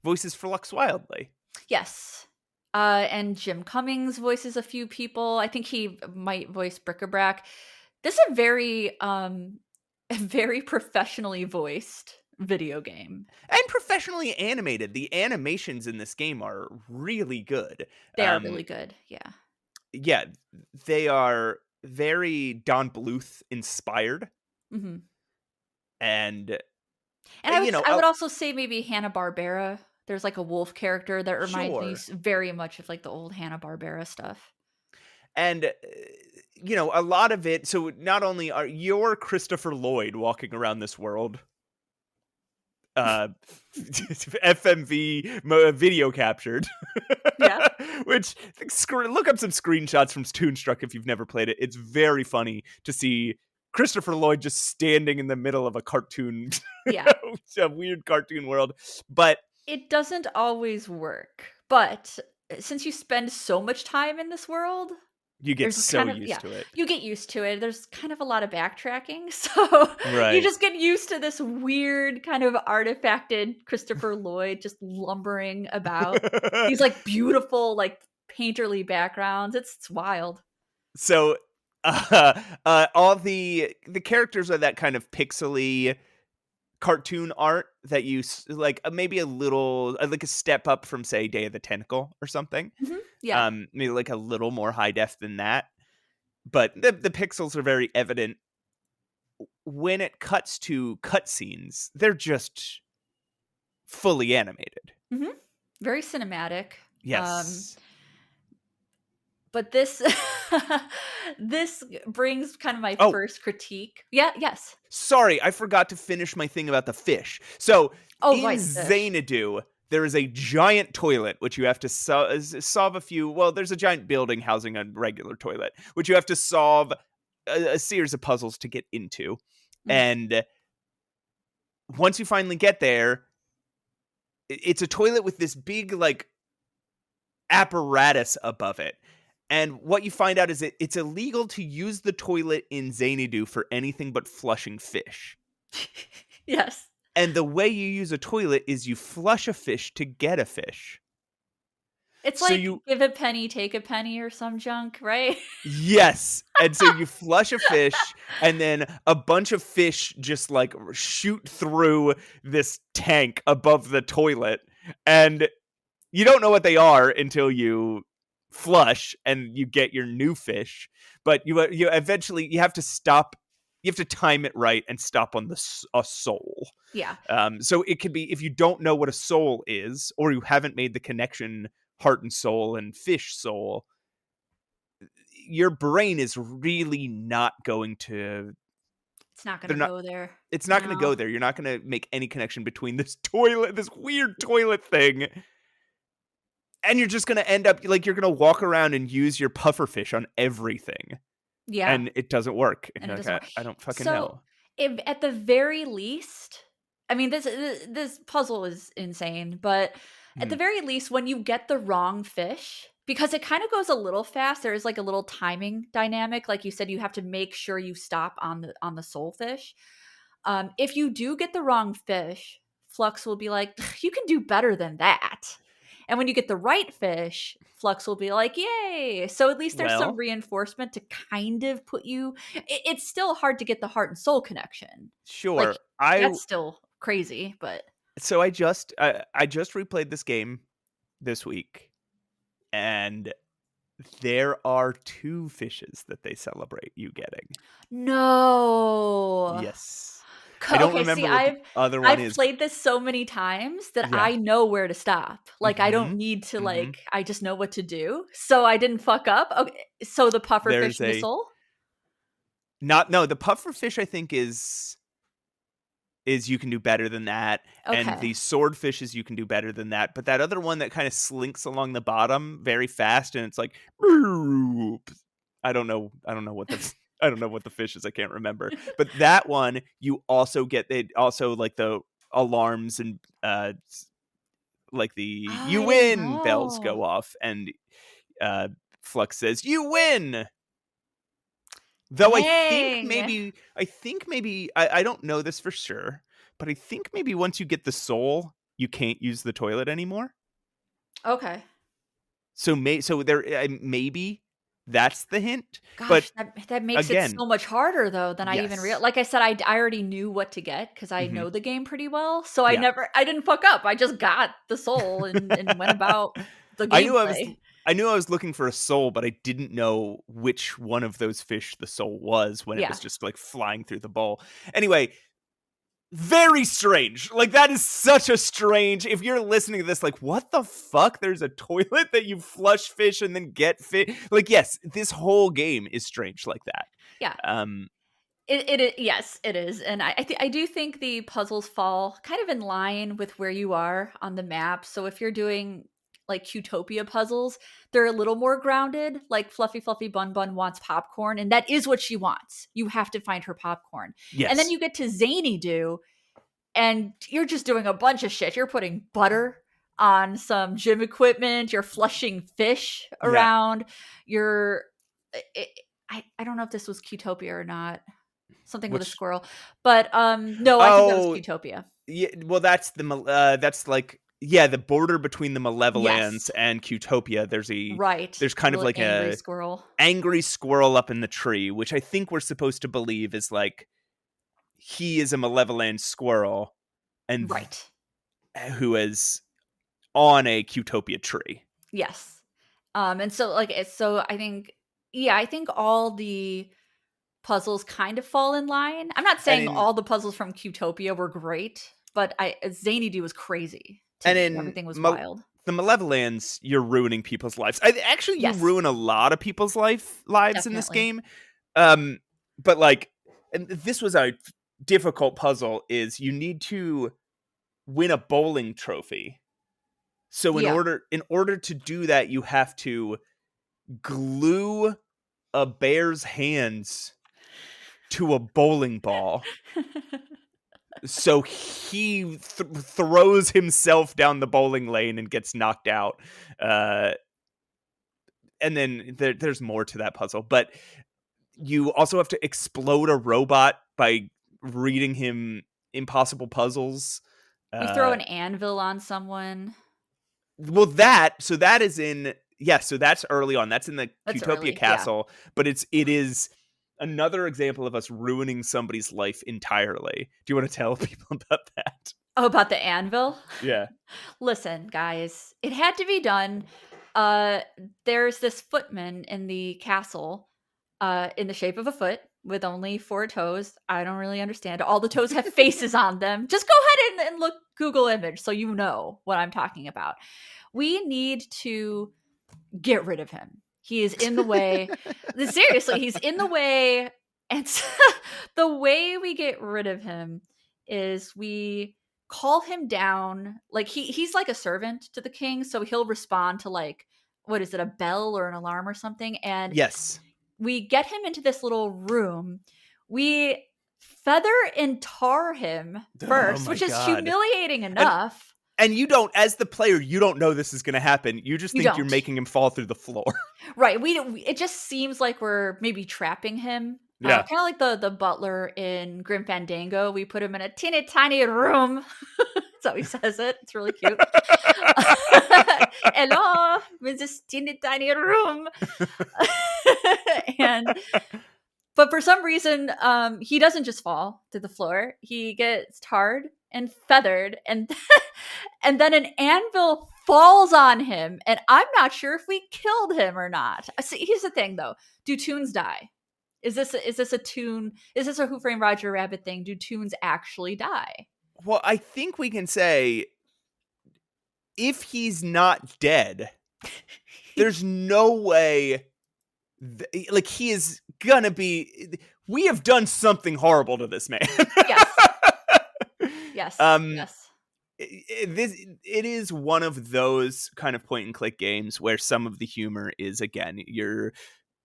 voices Flux Wildly. Yes. And Jim Cummings voices a few people. I think he might voice Bric-a-Brac. This is a very professionally voiced video game. And professionally animated. The animations in this game are really good. They are really good, yeah. Yeah, they are very Don Bluth inspired. Mm-hmm. And I would also say maybe Hanna-Barbera. There's like a wolf character that reminds me very much of like the old Hanna-Barbera stuff. And, a lot of it. So not only are you're Christopher Lloyd walking around this world, FMV video captured. Yeah. Which, look up some screenshots from Toonstruck if you've never played it. It's very funny to see Christopher Lloyd just standing in the middle of a cartoon. Yeah. A weird cartoon world. But it doesn't always work. But since you spend so much time in this world, you get used to it. You get used to it. There's kind of a lot of backtracking. So you just get used to this weird kind of artifacted Christopher Lloyd just lumbering about. These like beautiful, like painterly backgrounds. It's wild. So all the characters are that kind of pixely cartoon art that you like, maybe a little like a step up from, say, Day of the Tentacle or something. Mm-hmm. Yeah. Maybe like a little more high def than that. But the pixels are very evident. When it cuts to cutscenes, they're just fully animated. Mm-hmm. Very cinematic. Yes. But this brings kind of my first critique. Yeah, yes. Sorry, I forgot to finish my thing about the fish. So in Xanadu, there is a giant toilet, which you have to solve a few. Well, there's a giant building housing a regular toilet, which you have to solve a series of puzzles to get into. Mm. And once you finally get there, it's a toilet with this big, like, apparatus above it. And what you find out is it's illegal to use the toilet in Xanadu for anything but flushing fish. Yes. And the way you use a toilet is you flush a fish to get a fish. It's So like you give a penny, take a penny or some junk, right? Yes, and so you flush a fish, and then a bunch of fish just, like, shoot through this tank above the toilet, and you don't know what they are until you flush and you get your new fish, but you eventually you have to stop. You have to time it right and stop on a soul. Yeah. So it could be, if you don't know what a soul is, or you haven't made the connection heart and soul and fish soul, your brain is really not going to. It's not They're gonna not. go there. It's not going to go No. there. You're not going to make any connection between this toilet, this weird toilet thing, and you're just gonna end up, like, you're gonna walk around and use your puffer fish on everything, Yeah, and it doesn't work. And and it you're like, doesn't work. I don't fucking So, know. if at the very least, I mean, this puzzle is insane, but at the Mhm. very least, when you get the wrong fish, because it kind of goes a little fast, there is like a little timing dynamic. Like you said, you have to make sure you stop on the soulfish. If you do get the wrong fish, Flux will be like, "You can do better than that." And when you get the right fish, Flux will be like, "Yay!" So at least there's some Well, reinforcement to kind of put you. It's still hard to get the heart and soul connection. Like sure. that's still crazy, but So I just replayed this game this week, and there are 2 fishes that they celebrate you getting. no. Yes. I don't Okay, see, remember what the other one I've is. played this so many times that Yeah. I know where to stop. Like, I don't Mhm. need to, Mhm. like I just know what to do, so I didn't fuck up. Okay, so the puffer fish There's and the a soul? not no, the puffer fish, I think, is you can do better than that, and Okay. the swordfish is you can do better than that, but that other one that kinda slinks along the bottom very fast, and it's like, "Boop." I don't know what the I don't know what the fish is, I can't remember, but that one, you also get it also, like, the alarms and, like, the Oh, "You I didn't win" bells know. go off, and, uh, Flux says, "You win!" Though Dang. I think maybe I don't know this for sure, but I think maybe once you get the soul, you can't use the toilet anymore. Okay. So there, maybe that's the hint, but Gosh, that makes it again, so much harder though than I even yes. like I said, I already knew what to get because I Mhm. know the game pretty well, so Yeah. I didn't fuck up. I just got the soul and went about the I knew I was gameplay. I knew I was looking for a soul, but I didn't know which one of those fish the soul was when it was Yeah. just, like, flying through the bowl. Anyway, very strange. Like, that is such a strange, if you're listening to this, like, what the fuck? There's a toilet that you flush fish and then get fish. Like, yes, this whole game is strange like that. Yeah. Um, Yes, it is, and I do think the puzzles fall kind of in line with where you are on the map. So if you're doing like Qtopia puzzles, they're a little more grounded. Like Fluffy Bun Bun wants popcorn, and that is what she wants. You have to find her popcorn, and then yes. you get to Zany Do, and you're just doing a bunch of shit. You're putting butter on some gym equipment. You're flushing fish Yeah. around. You're I I don't know if this was Qtopia or not. Something with a Which squirrel. But, no, I think that was oh, Qtopia. yeah, well, that's, like, yeah, the border between the Malevolence Yes. and Qtopia, Right. there's The kind of little like angry a squirrel. angry squirrel up in the tree, which I think we're supposed to believe is, like, he is a malevolent squirrel, and Right. who is on a Qtopia tree. Yes. And so, like, so I think yeah, I think all the puzzles kind of fall in line. I'm not And saying in all the puzzles from Qtopia were great, but Zany D was crazy to and me. in Everything was Mal wild. the Malevolence, you're ruining people's lives. Actually, you Yes, ruin a lot of people's lives in this definitely. game. Um, but, like, and this was a difficult puzzle, is you need to win a bowling trophy. So Yeah. in order to do that, you have to glue a bear's hands to a bowling ball. So he throws himself down the bowling lane and gets knocked out. And then there's more to that puzzle. But you also have to explode a robot by reading him impossible puzzles. We throw an anvil on someone. Well, that is in, so that's early on. That's in the That's Utopia early, yeah. Castle, but it is another example of us ruining somebody's life entirely. Do you want to tell people about that? Oh, about the anvil? Yeah. Listen, guys, it had to be done. There's this footman in the castle, in the shape of a foot with only 4 toes. I don't really understand. All the toes have faces on them. Just go ahead and look Google image so you know what I'm talking about. We need to get rid of him. He is in the way. Seriously, he's in the way. And so the way we get rid of him is we call him down. Like he's like a servant to the king, so he'll respond to like, what is it, a bell or an alarm or something? And Yes. we get him into this little room. We feather and tar him first, which is humiliating enough. And you don't, as the player, you don't know this is going to happen. You just think you're making him fall through the floor. Right. It just seems like we're maybe trapping him. Yeah. Kind of like the butler in Grim Fandango. We put him in a teeny tiny room. That's how he says it. It's really cute. Hello, in this teeny tiny room. But for some reason, he doesn't just fall to the floor. He gets tarred and feathered, and then an anvil falls on him. And I'm not sure if we killed him or not. See, here's the thing, though: do toons die? Is this a toon? Is this a Who Framed Roger Rabbit thing? Do toons actually die? Well, I think we can say if he's not dead, there's no way. Like, he is gonna be. We have done something horrible to this man. Yes. Yes. Yes. It is one of those kind of point and click games where some of the humor is, again,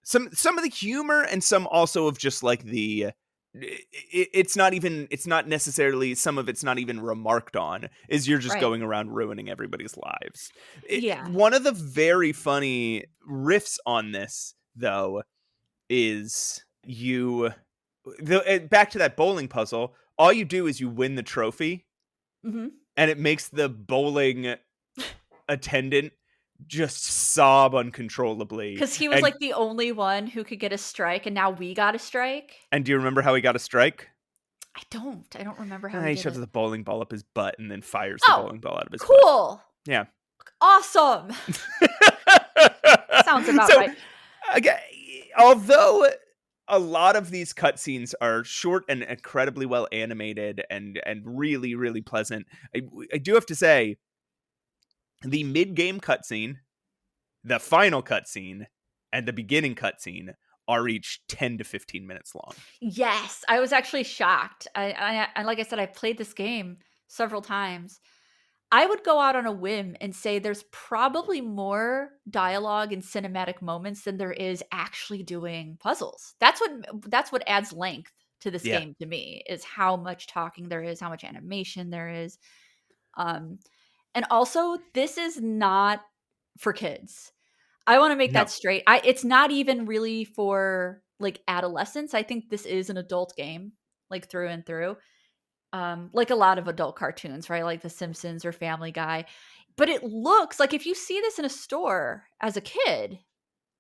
some of the humor, and some also of just like it's not necessarily, some of it's not even remarked on, is you're just going around ruining everybody's lives. One of the very funny riffs on this, though, is back to that bowling puzzle. All you do is you win the trophy, and it makes the bowling attendant just sob uncontrollably. Because he was like the only one who could get a strike, and now we got a strike. And do you remember how he got a strike? I don't remember how he shoves the bowling ball up his butt and then fires the bowling ball out of his butt. Cool. Yeah. Awesome. Sounds about right. Okay, although a lot of these cutscenes are short and incredibly well animated and really, really pleasant, I do have to say, the mid-game cutscene, the final cutscene, and the beginning cutscene are each 10 to 15 minutes long. Yes, I was actually shocked. I like I said, I've played this game several times. I would go out on a whim and say there's probably more dialogue and cinematic moments than there is actually doing puzzles. That's what adds length to this game to me, is how much talking there is, how much animation there is. And also, this is not for kids. I want to make that straight. It's not even really for like adolescents. I think this is an adult game, like through and through. Like a lot of adult cartoons, right? Like The Simpsons or Family Guy. But it looks like, if you see this in a store as a kid,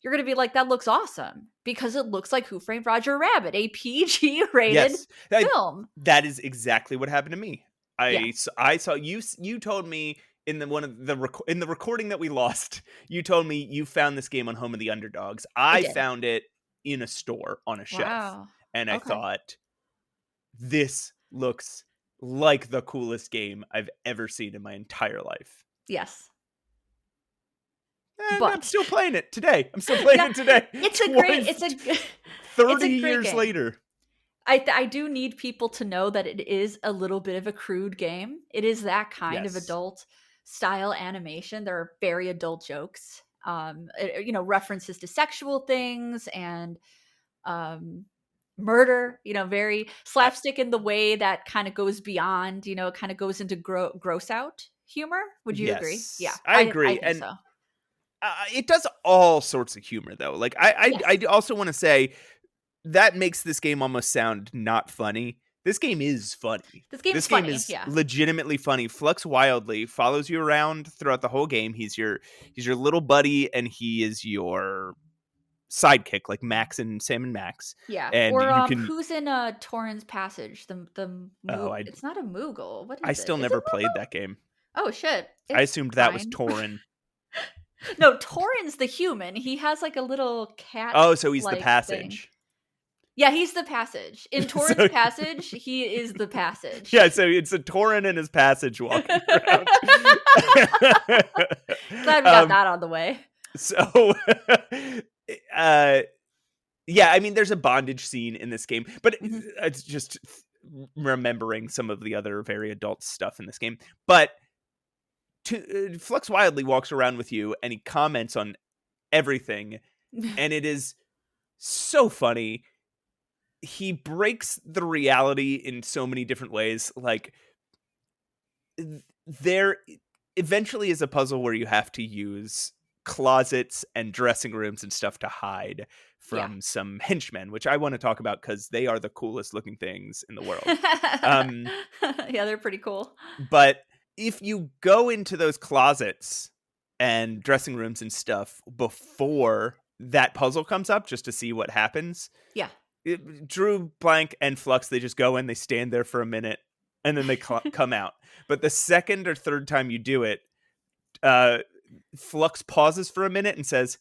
you're going to be like, that looks awesome, because it looks like Who Framed Roger Rabbit, a PG-rated film. That is exactly what happened to me. I saw you told me in the recording that we lost, you told me you found this game on Home of the Underdogs. I found it in a store on a shelf, and I thought, this looks like the coolest game I've ever seen in my entire life. Yes. And I'm still playing it today. It's a great 30 years game. later. I do need people to know that it is a little bit of a crude game. It is that kind of adult style animation. There are very adult jokes, references to sexual things, and murder, very slapstick in the way that kind of goes beyond, kind of goes into gross out humor. Would you agree? Yeah, Yes, I I agree, think and so. it does all sorts of humor though. Like I Yes, also want to say that makes this game almost sound not funny. This game is funny. this game's This game funny. is Yeah, legitimately funny. Flux Wildly follows you around throughout the whole game. He's your little buddy, and he is your sidekick, like Max and Sam and Max. yeah. And Or you can who's in Torin's Passage? oh, I It's not a Moogle. What I is it? still Is it never played Moogle? that game. Oh shit, I it's assumed that was fine. Torin. No, Torin's the human. He has like a little cat Oh, so he's the like thing. passage. Yeah, he's the Passage. In Torin's So Passage, he is the Passage. yeah, so it's a Torin and his passage walking around. Glad we got that on the way. So, uh, yeah, I mean, there's a bondage scene in this game, but Mhm. it's just remembering some of the other very adult stuff in this game. But Flux Wildly walks around with you and he comments on everything, and it is so funny. He breaks the reality in so many different ways. Like, there eventually is a puzzle where you have to use closets and dressing rooms and stuff to hide Yeah. from some henchmen, which I want to talk about because they are the coolest looking things in the world. Um, Yeah, they're pretty cool. but if you go into those closets and dressing rooms and stuff before that puzzle comes up just to see what happens, Yeah. Drew, Blank, and Flux, they just go in, they stand there for a minute, and then they come out. But the second or third time you do it, Flux pauses for a minute and says,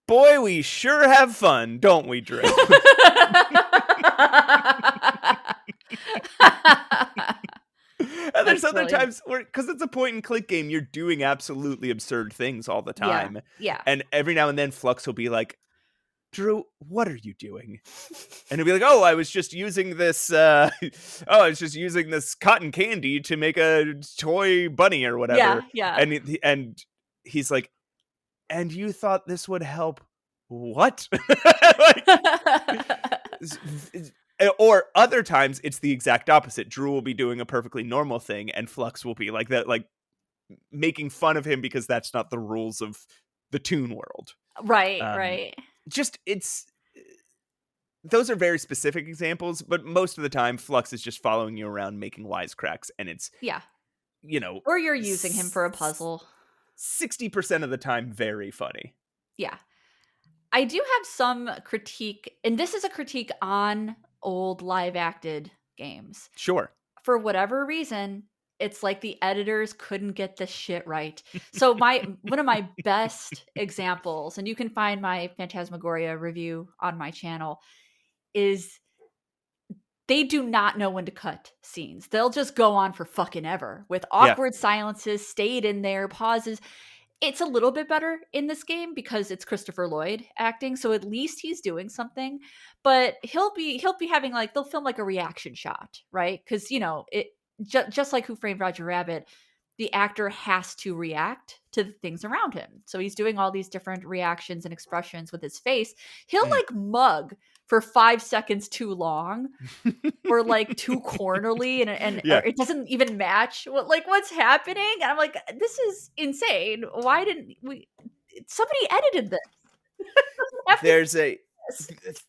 "Boy, we sure have fun, don't we, Drew?" And there's That's other brilliant. times where, because it's a point and click game, you're doing absolutely absurd things all the Yeah. time. Yeah. And every now and then Flux will be like, "Drew, what are you doing?" And he'll be like, "Oh, I was just using this I was just using this cotton candy to make a toy bunny or whatever." Yeah. Yeah. And he's like, "And you thought this would help what?" Like, or other times it's the exact opposite. Drew will be doing a perfectly normal thing and Flux will be like that, like making fun of him because that's not the rules of the Toon world. Right. Um Right. just it's those are very specific examples, but most of the time Flux is just following you around making wisecracks, and it's, Yeah. you know, Or you're using him for a puzzle. 60% of the time very funny. Yeah. I do have some critique, and this is a critique on old live acted games. Sure. For whatever reason, it's like the editors couldn't get this shit right. So one of my best examples, and you can find my Phantasmagoria review on my channel, is they do not know when to cut scenes. They'll just go on for fucking ever with Yeah. awkward silences, stayed in there, pauses. It's a little bit better in this game because it's Christopher Lloyd acting, so at least he's doing something. But he'll be having like they'll film like a reaction shot, right? Because it just like Who Framed Roger Rabbit, the actor has to react to the things around him. So he's doing all these different reactions and expressions with his face. He'll Mm. like mug for 5 seconds too long or like too cornerly and or Yeah. it doesn't even match what's happening. And I'm like, this is insane. Why didn't we somebody edited this? Have to do There's a this.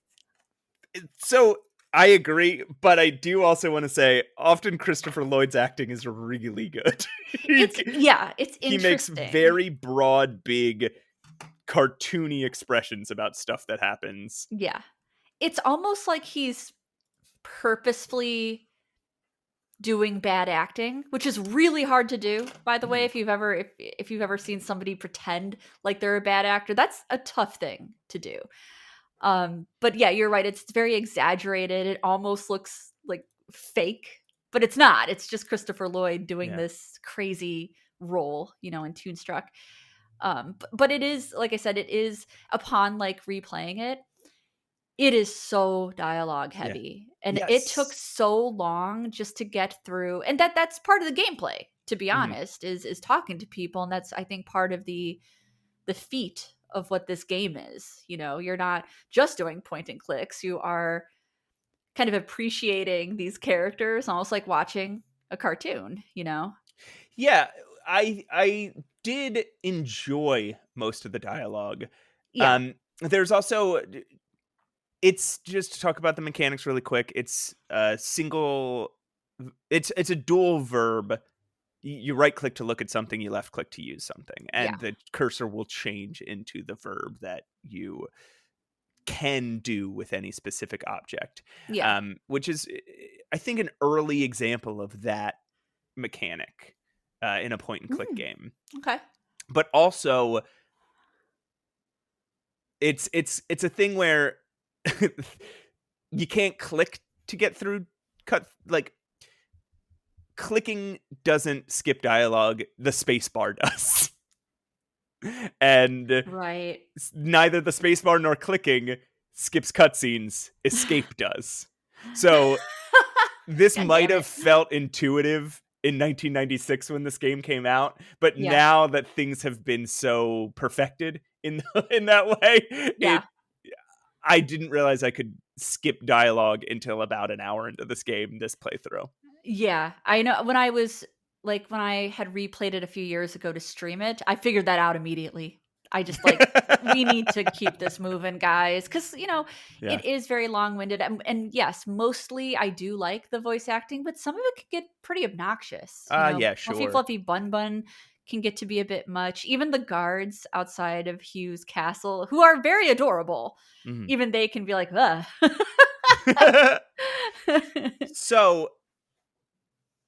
so I agree, but I do also want to say often Christopher Lloyd's acting is really good. It's it's He makes interesting. very broad, big, cartoony expressions about stuff that happens. Yeah. It's almost like he's purposefully doing bad acting, which is really hard to do, by the way. Mhm. If you've ever seen somebody pretend like they're a bad actor, that's a tough thing to do. But yeah, you're right, it's very exaggerated. It almost looks like fake, but it's not. It's just Christopher Lloyd doing Yeah. this crazy role, in Toonstruck. But it is, like I said, it is, upon like replaying it, it is so dialogue Yeah. heavy, and it took Yes. so long just to get through, and that's part of the gameplay, to be Mhm. honest, is talking to people, and that's, I think, part of the feat of what this game is. You know, you're not just doing point and clicks. You are kind of appreciating these characters, almost like watching a cartoon, you know? Yeah, I did enjoy most of the dialogue. Yeah. There's also, it's just to talk about the mechanics really quick. It's a single. It's a dual verb. You right click to look at something, you left click to use something, Yeah. and the cursor will change into the verb that you can do with any specific object. Yeah. Which is, I think, an early example of that mechanic in a point and click Mm, game. okay. But also, it's a thing where you can't click to get through cut, like clicking doesn't skip dialogue, the space bar does. And Right. neither the space bar nor clicking skips cutscenes, escape does. So this God might damn have it. felt intuitive in 1996 when this game came out, but Yeah. now that things have been so perfected in in that way, Yeah. I didn't realize I could skip dialogue until about an hour into this game, this playthrough. Yeah. I know when I had replayed it a few years ago to stream it, I figured that out immediately. I just like, we need to keep this moving, guys, because Yeah. it is very long-winded, and yes, mostly I do like the voice acting, but some of it can get pretty obnoxious. Yeah, Fluffy sure. Fluffy Bun Bun can get to be a bit much. Even the guards outside of Hugh's castle, who are very adorable, Mhm. even they can be like, ugh. So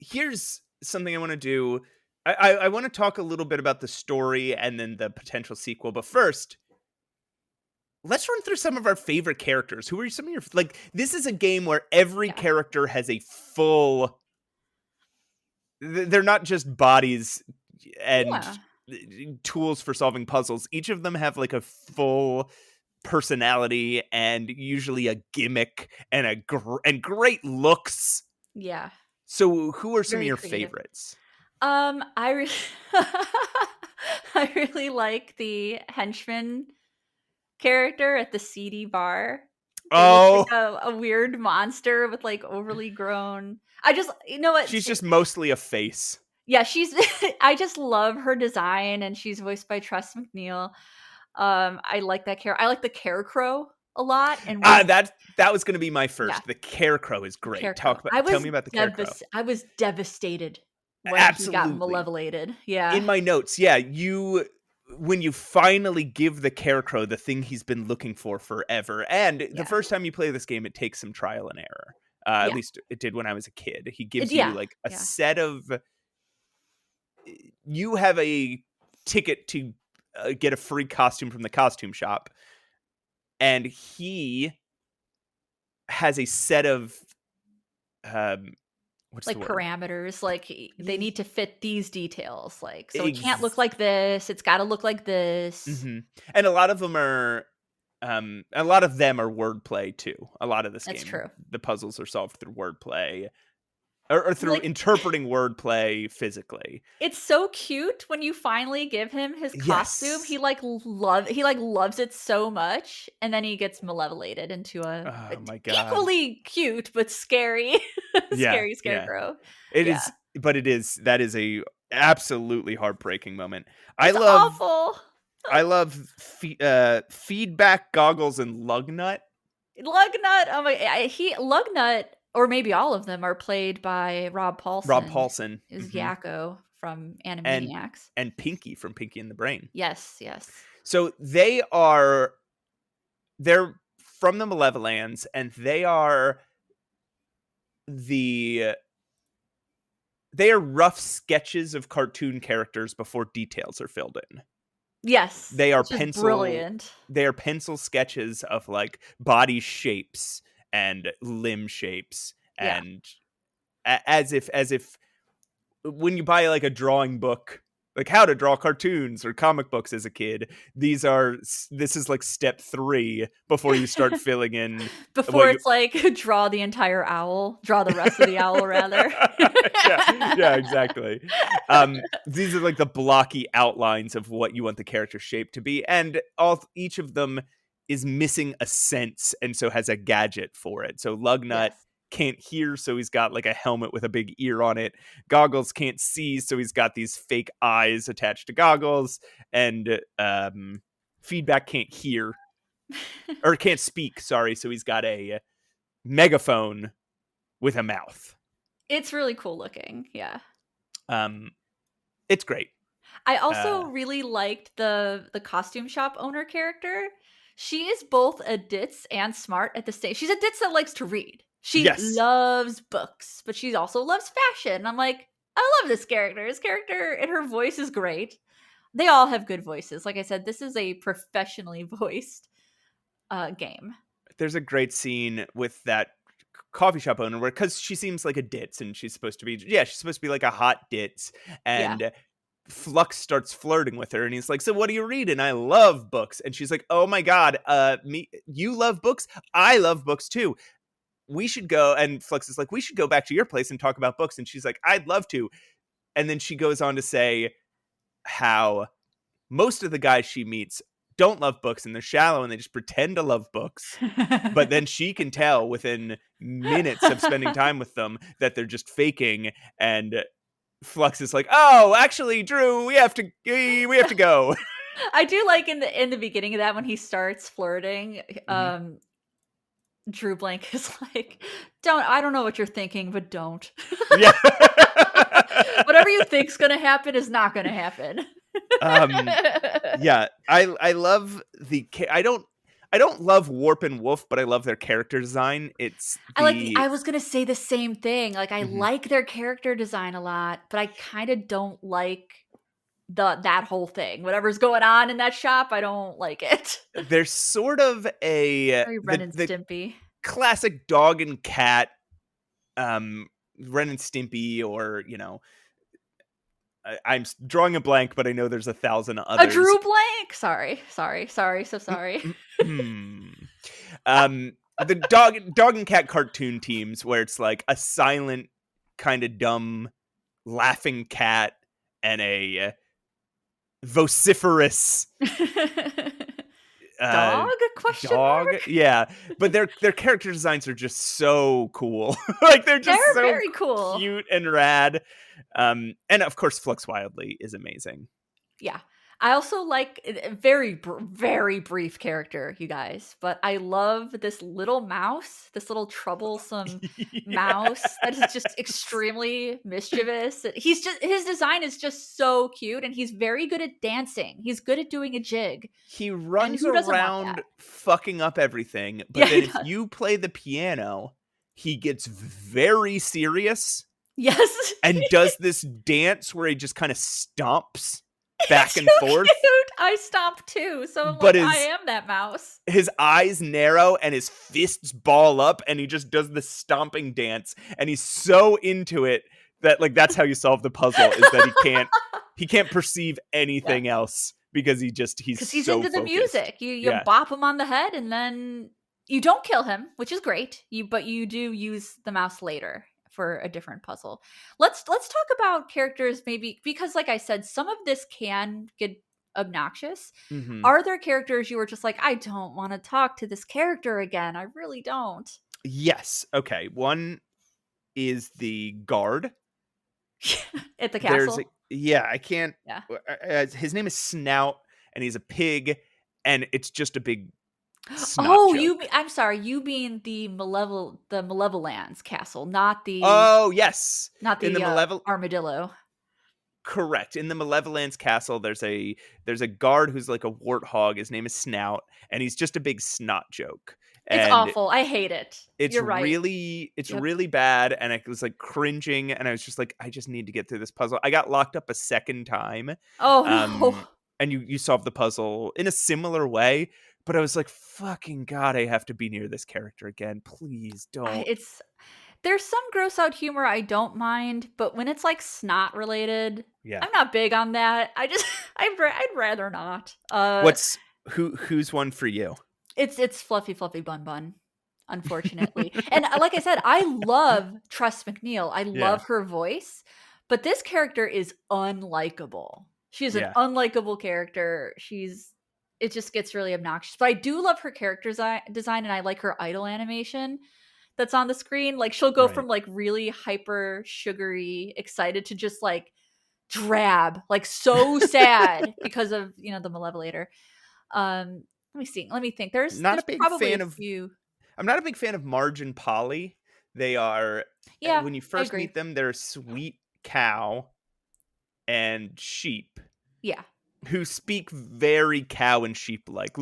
here's something I want to do. I want to talk a little bit about the story and then the potential sequel. But first, let's run through some of our favorite characters. Who are some of your, like, this is a game where every Yeah. character has a full, they're not just bodies and Yeah. tools for solving puzzles. Each of them have like a full personality and usually a gimmick and and great looks. Yeah. So who are some of Very your creative. favorites? I really I really like the henchman character at the seedy bar. They look like Oh, a weird monster with, like, overly grown I just you know what? she's just mostly a face. Yeah, she's I just love her design, and she's voiced by Tress MacNeille. I like that I like the Carecrow a lot, and Ah, when that was gonna be my yeah, first. The Carecrow is the great. Carecrow. Tell me about the Carecrow. I was devastated when he got Absolutely. malevolated. Yeah. In my notes, yeah, when you finally give the Carecrow the thing he's been looking for forever, and the Yeah. first time you play this game, it takes some trial and error. At Yeah. least it did when I was a kid. He gives you Yeah. like a Yeah. set of, you have a ticket to get a free costume from the costume shop, and he has a set of, um, what's the Like, word? parameters, like, they Ye need to fit these details, like, so it can't look ex like this, it's gotta look like this. Mhm, and a lot of them are, a lot of them are wordplay too. A lot of this That's game, true. the puzzles are solved through wordplay or through Like, interpreting wordplay physically. it's so cute when you finally give him his costume, Yes. he, like, loves it so much, and then he gets malevolated into a Oh my god. equally cute but scary Yeah, scary yeah. scarecrow. It Yeah. is, but that is a absolutely heartbreaking moment. I It's love awful. I love feedback goggles and Lugnut. Lugnut, oh my Lugnut, or maybe all of them, are played by Rob Rob Paulson, Paulson, is Yakko from and Animaniacs. Pinky from Pinky and the Brain. Yes, yes. So they're from the Malevolans, and the they are rough sketches of cartoon characters before details are filled in. Yes, They are which is brilliant. pencil sketches of like body shapes and limb shapes, Yeah, and as if when you buy like a drawing book, like how to draw cartoons or comic books as a kid. This is like step 3 before you start filling in Before what you it's like draw the entire owl, draw the rest of the owl rather. yeah, exactly. These are like the blocky outlines of what you want the character shape to be, and each of them is missing a sense, and so has a gadget for it. So Lugnut Yes. can't hear, so he's got like a helmet with a big ear on it. Goggles can't see, so he's got these fake eyes attached to goggles. And Feedback can't hear or can't speak, sorry, so he's got a megaphone with a mouth. It's really cool looking. Yeah. It's great. I also really liked the costume shop owner character. She is both a ditz and smart at the same. She's a ditz that likes to read. She loves books, but she also loves fashion. I'm like, I love this character. This character and her voice is great. They all have good voices. Like I said, this is a professionally voiced game. There's a great scene with that coffee shop owner where, because she seems like a ditz and she's supposed to be like a hot ditz, and Flux starts flirting with her, and he's like, so what do you read? And I love books. And she's like, oh my god, you love books? I love books too. We should go. And Flux is like, we should go back to your place and talk about books. And she's like, I'd love to. And then she goes on to say how most of the guys she meets don't love books, and they're shallow and they just pretend to love books. But then she can tell within minutes of spending time with them that they're just faking. And Flux is like, oh, actually, Drew, we have to go. I do like in the beginning of that when he starts flirting, Drew Blank is like, I don't know what you're thinking, but don't. Yeah. Whatever you think's gonna happen is not gonna happen. Yeah, I love I don't love Warp and Wolf, but I love their character design. I was gonna say the same thing. Like, I like their character design a lot, but I kind of don't like that whole thing. Whatever's going on in that shop, I don't like it. There's sort of a Very Ren and Stimpy. Classic dog and cat, Ren and Stimpy, or I'm drawing a blank, but I know there's 1,000 others. A Drew Blank. Sorry, so sorry. The dog and cat cartoon teams where it's like a silent, kind of dumb, laughing cat and a vociferous dog? Question mark? Yeah, but their character designs are just so cool. Like they're so very cool, cute and rad. And of course, Flux Wildly is amazing. Yeah. I also like very, very brief character, you guys, but I love this little mouse, this little troublesome mouse that is just extremely mischievous. His design is just so cute, and he's very good at dancing. He's good at doing a jig. He runs around fucking up everything, but then if you play the piano, he gets very serious. Yes. And does this dance where he just kind of stomps back and forth. Cute. I stomp too, so I am that mouse. His eyes narrow and his fists ball up, and he just does the stomping dance, and he's so into it that that's how you solve the puzzle, is that he can't perceive anything else because he's so into the music. You bop him on the head, and then you don't kill him, which is great. But you do use the mouse later for a different puzzle. Let's talk about characters, maybe, because like I said, some of this can get obnoxious. Are there characters you were just like, I don't want to talk to this character again? I really don't. Yes. Okay. One is the guard at the castle. I can't. Yeah. His name is Snout, and he's a pig, and it's just a big. I'm sorry. You mean the Malevolence castle, not the. Oh yes, not the armadillo. Correct. In the Malevolence castle, there's a guard who's like a warthog. His name is Snout, and he's just a big snot joke. It's awful. I hate it. You're right. It's really bad, and I was like cringing, and I was just like, I just need to get through this puzzle. I got locked up a second time. Oh no. And you solve the puzzle in a similar way. But I was like, fucking God, I have to be near this character again. Please don't. There's some gross out humor I don't mind, but when it's like snot related, Yeah. I'm not big on that. I'd rather not. Who's one for you? It's Fluffy Fluffy Bun Bun, unfortunately. And like I said, I love Tress McNeil. I Yeah. love her voice, but this character is unlikable. She is an Yeah. unlikable character. It just gets really obnoxious. But I do love her character design, and I like her idol animation that's on the screen. Like she'll go Right. from like really hyper sugary excited to just like drab, like so sad because of, the Malevolator. Let me see. Let me think. Not There's a big probably a fan of few. I'm not a big fan of Marge and Polly. They are Yeah, when you I first agree. meet them, they're a sweet cow and sheep Yeah. who speak very cow and sheep like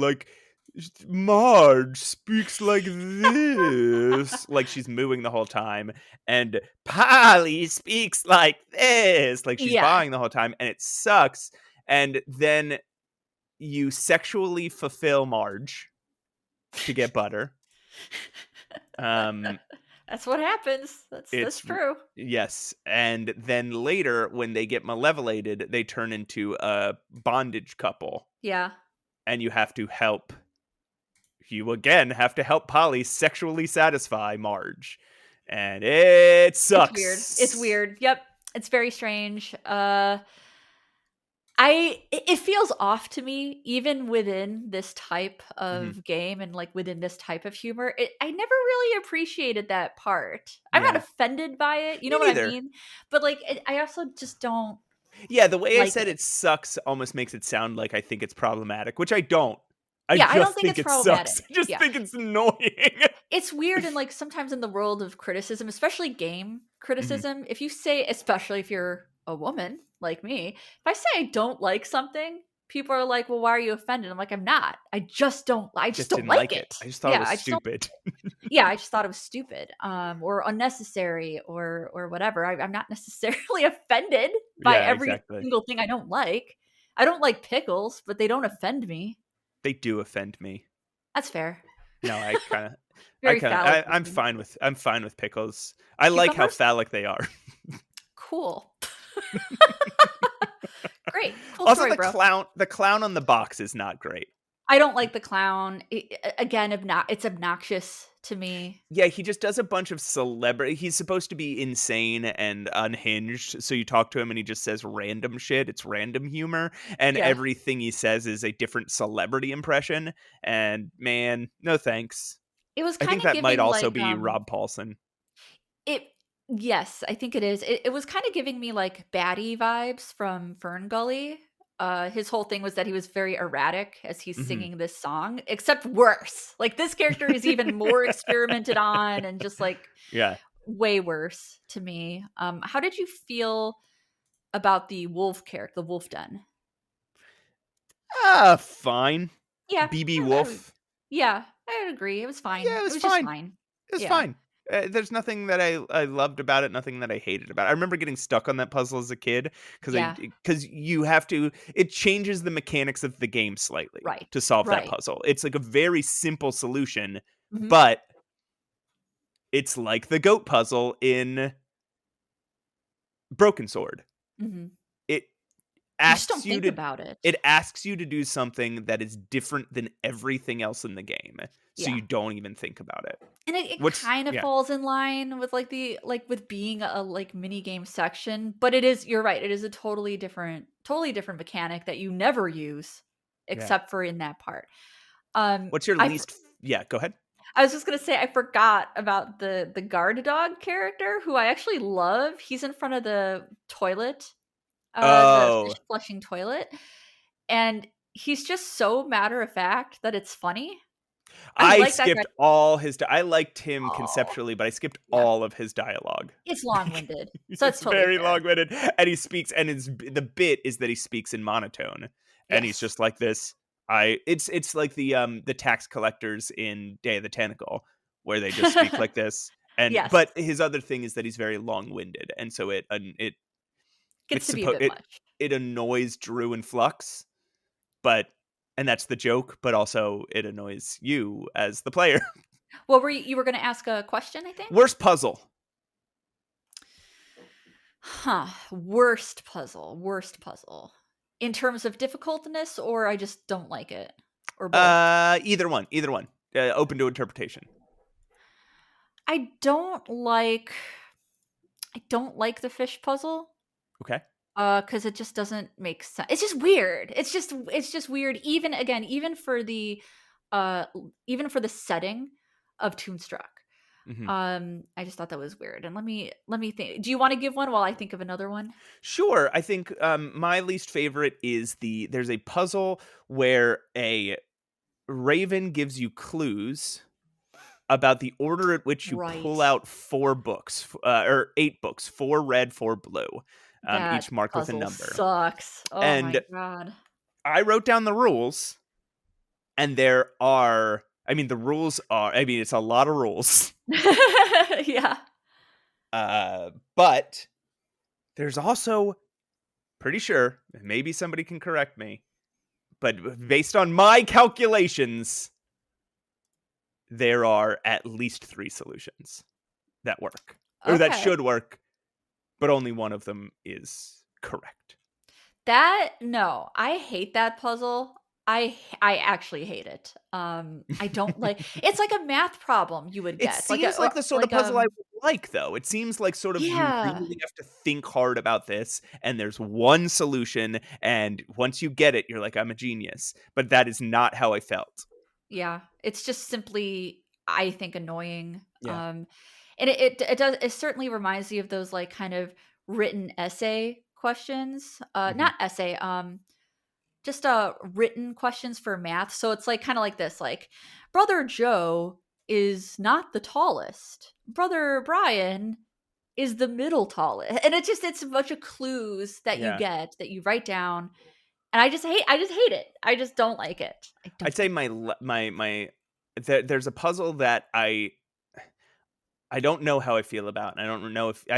Marge speaks like this, like she's mooing the whole time, and Polly speaks like this, like she's Yeah. bawling the whole time, and it sucks. And then you sexually fulfill Marge to get butter. That's what happens. That's It's true. yes, and then later when they get malevolated, they turn into a bondage couple, Yeah. and you again have to help Polly sexually satisfy Marge, and it It's weird. It's sucks. weird. Yep. It's very strange. It feels off to me even within this type Mhm. of game and like within this type of humor. I never really appreciated that part. I'm not Yeah, offended by it. You me know what I neither. mean? But like I also just don't Yeah, the way I like said it. it sucks almost makes it sound like I think it's problematic, which I don't. I Yeah, I don't just think think it's it sucks. problematic. I just Yeah. think it's annoying. It's weird and like sometimes in the world of criticism, especially game Mhm. criticism, if you say, especially if you're a woman like me, if I say I don't like something, people are like, "Well, why are you offended?" I'm like, "I'm not. I just Just don't didn't like like it. it." I just thought it Yeah, was I just don't. stupid. Yeah, I just thought it was stupid, or unnecessary, or whatever. I'm not necessarily offended by Yeah, every exactly. single thing I don't like. I don't like pickles, but they don't offend me. They do offend me. That's fair. No, Very phallic I'm looking. fine with pickles. I like how Cucumbers? phallic they are. Cool. Great. Cool Also, story, bro. the clown on the box is not great. I don't like the clown. Again, it's obnoxious to me. Yeah, he just does a bunch of celebrity. He's supposed to be insane and unhinged, so you talk to him and he just says random shit. It's random humor, and Yeah. everything he says is a different celebrity impression. And man, no thanks. It was I think kinda that might giving also like, be Rob Paulson. it yes, I think it is. It was kinda giving me, like, Batty vibes from Fern Gully. His whole thing was that he was very erratic as he's Mhm. singing this song, except worse. Like, this character is even more experimented on and just, like, Yeah. way worse to me. How did you feel about the wolf den? Fine. Yeah, BB I would Wolf. yeah, I would agree. It was fine. Yeah, it It was was just fine. fine. It was Yeah. fine. There's nothing that I loved about it, nothing that I hated about it. I remember getting stuck on that puzzle as a kid Yeah. because you have to. It changes the mechanics of the game slightly Right. to solve that Right. puzzle. It's like a very simple solution, Mhm. but it's like the goat puzzle in Broken Sword. Mhm. It You just asks don't you think to about it. it asks you to do something that is different than everything else in the game, so Yeah. you don't even think about it. And it Which kind of yeah, falls in line with, with being a, like, mini game section, but it is you're right, it is a totally different mechanic that you never use yeah. except for in that part. Um, What's your I for yeah, go ahead. I was just gonna say I forgot about the guard dog character who I actually love. He's in front of the toilet, the fish Oh, flushing toilet, and he's just so matter of fact that it's funny. I I like that guy. skipped all his I liked him Oh, conceptually, but I skipped yeah. all of his dialogue. It's long-winded, so it's It's totally very fair. long-winded, and he speaks and the bit is that he speaks in monotone, and he's Yes. just like this. It's like the tax collectors in Day of the Tentacle, where they just speak like this, and Yes. but his other thing is that he's very long-winded, and so Gets it's to be a bit much. it annoys Drew and Flux, but and that's the joke, but also it annoys you as the player. What were you were gonna ask a question, I think? Worst puzzle. Worst puzzle. Worst puzzle. In terms of difficultness, or I just don't like it, or both. Either one. Either one. Open to interpretation. I don't like. I don't like the fish puzzle. Okay. Because it just doesn't make sense. It's just weird. It's just weird. Even for the setting of Toonstruck. Hmm. I just thought that was weird. And let me think. Do you want to give one while I think of another one? Sure. I think my least favorite is there's a puzzle where a raven gives you clues about the order at which you pull Right. out 4 books, or 8 books, 4 red, 4 blue, That each marked with a puzzle number. sucks. Oh my And god. I wrote down the rules, and there are, I mean, the rules are, I mean, it's a lot of rules, Yeah. but there's also, pretty sure, maybe somebody can correct me, but based on my calculations, there are at least 3 solutions that work, or that Okay. should work, but only one of them is correct. No, I hate that puzzle. I actually hate it. I don't like it's like a math problem you would It get. Like a seems or like the sort of like puzzle I would like, though. It seems like sort of you yeah. really have to think hard about this, and there's one solution, and once you get it, you're like, "I'm a genius." But that is not how I felt. Yeah. It's just simply I think annoying. Yeah. And it certainly reminds me of those like kind of written essay questions. Mhm. Not essay, just written questions for math. So it's like kind of like this, like brother Joe is not the tallest. Brother Brian is the middle tallest. And it's a bunch of clues that you Yeah. get that you write down. And I just hate it. I just don't like it. I don't I'd say like my le my there's a puzzle that I don't know how I feel about, and I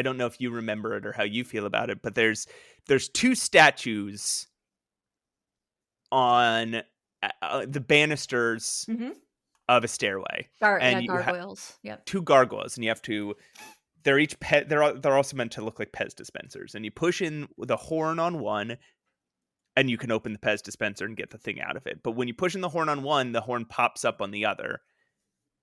don't know if you remember it or how you feel about it, but there's 2 statues on, the banisters it. Mhm. of a stairway, Yeah, and you have gargoyles. Yep. 2 gargoyles, and you have to, they're each they're also meant to look like Pez dispensers, and you push in the horn on one, and you can open the Pez dispenser and get the thing out of it. But when you push in the horn on one, the horn pops up on the other,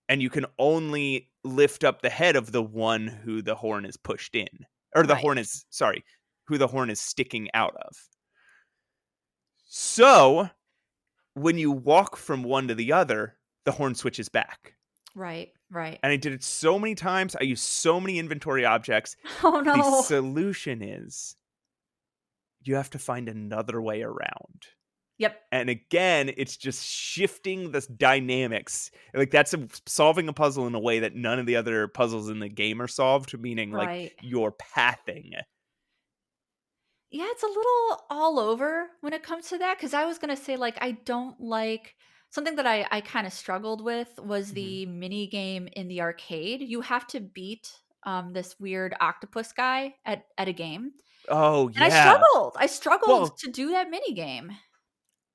and you can only lift up the head of the one who the horn is pushed in, or the Right. horn is, sorry, who the horn is sticking out of. So when you walk from one to the other, the horn switches back. Right. Right. And I did it so many times. I used so many inventory objects. Oh The no. solution is you have to find another way around. Yep. And again, it's just shifting the dynamics. Like that's solving a puzzle in a way that none of the other puzzles in the game are solved, meaning like Right. your pathing. Yeah, it's a little all over when it comes to that because I was gonna say like I don't like something that I kind of struggled with was Mhm. the mini game in the arcade. You have to beat this weird octopus guy at a game, Oh and I yeah. struggled. I struggled Well, to do that mini game.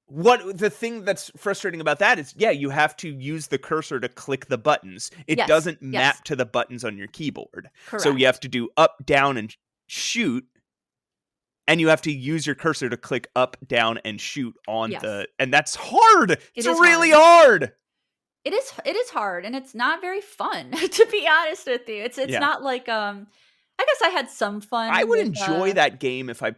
what the thing that's frustrating about that is, yeah, you have to use the cursor to click the buttons. It Yes, doesn't yes, map to the buttons on your keyboard. So you have correct. to do up, down, and shoot, and you have to use your cursor to click up, down, and shoot on Yes, and that's hard. it It's is really hard. hard. It is hard, and it's not very fun to be honest with you. It's Yeah. not like I guess I had some I fun would with enjoy that game if I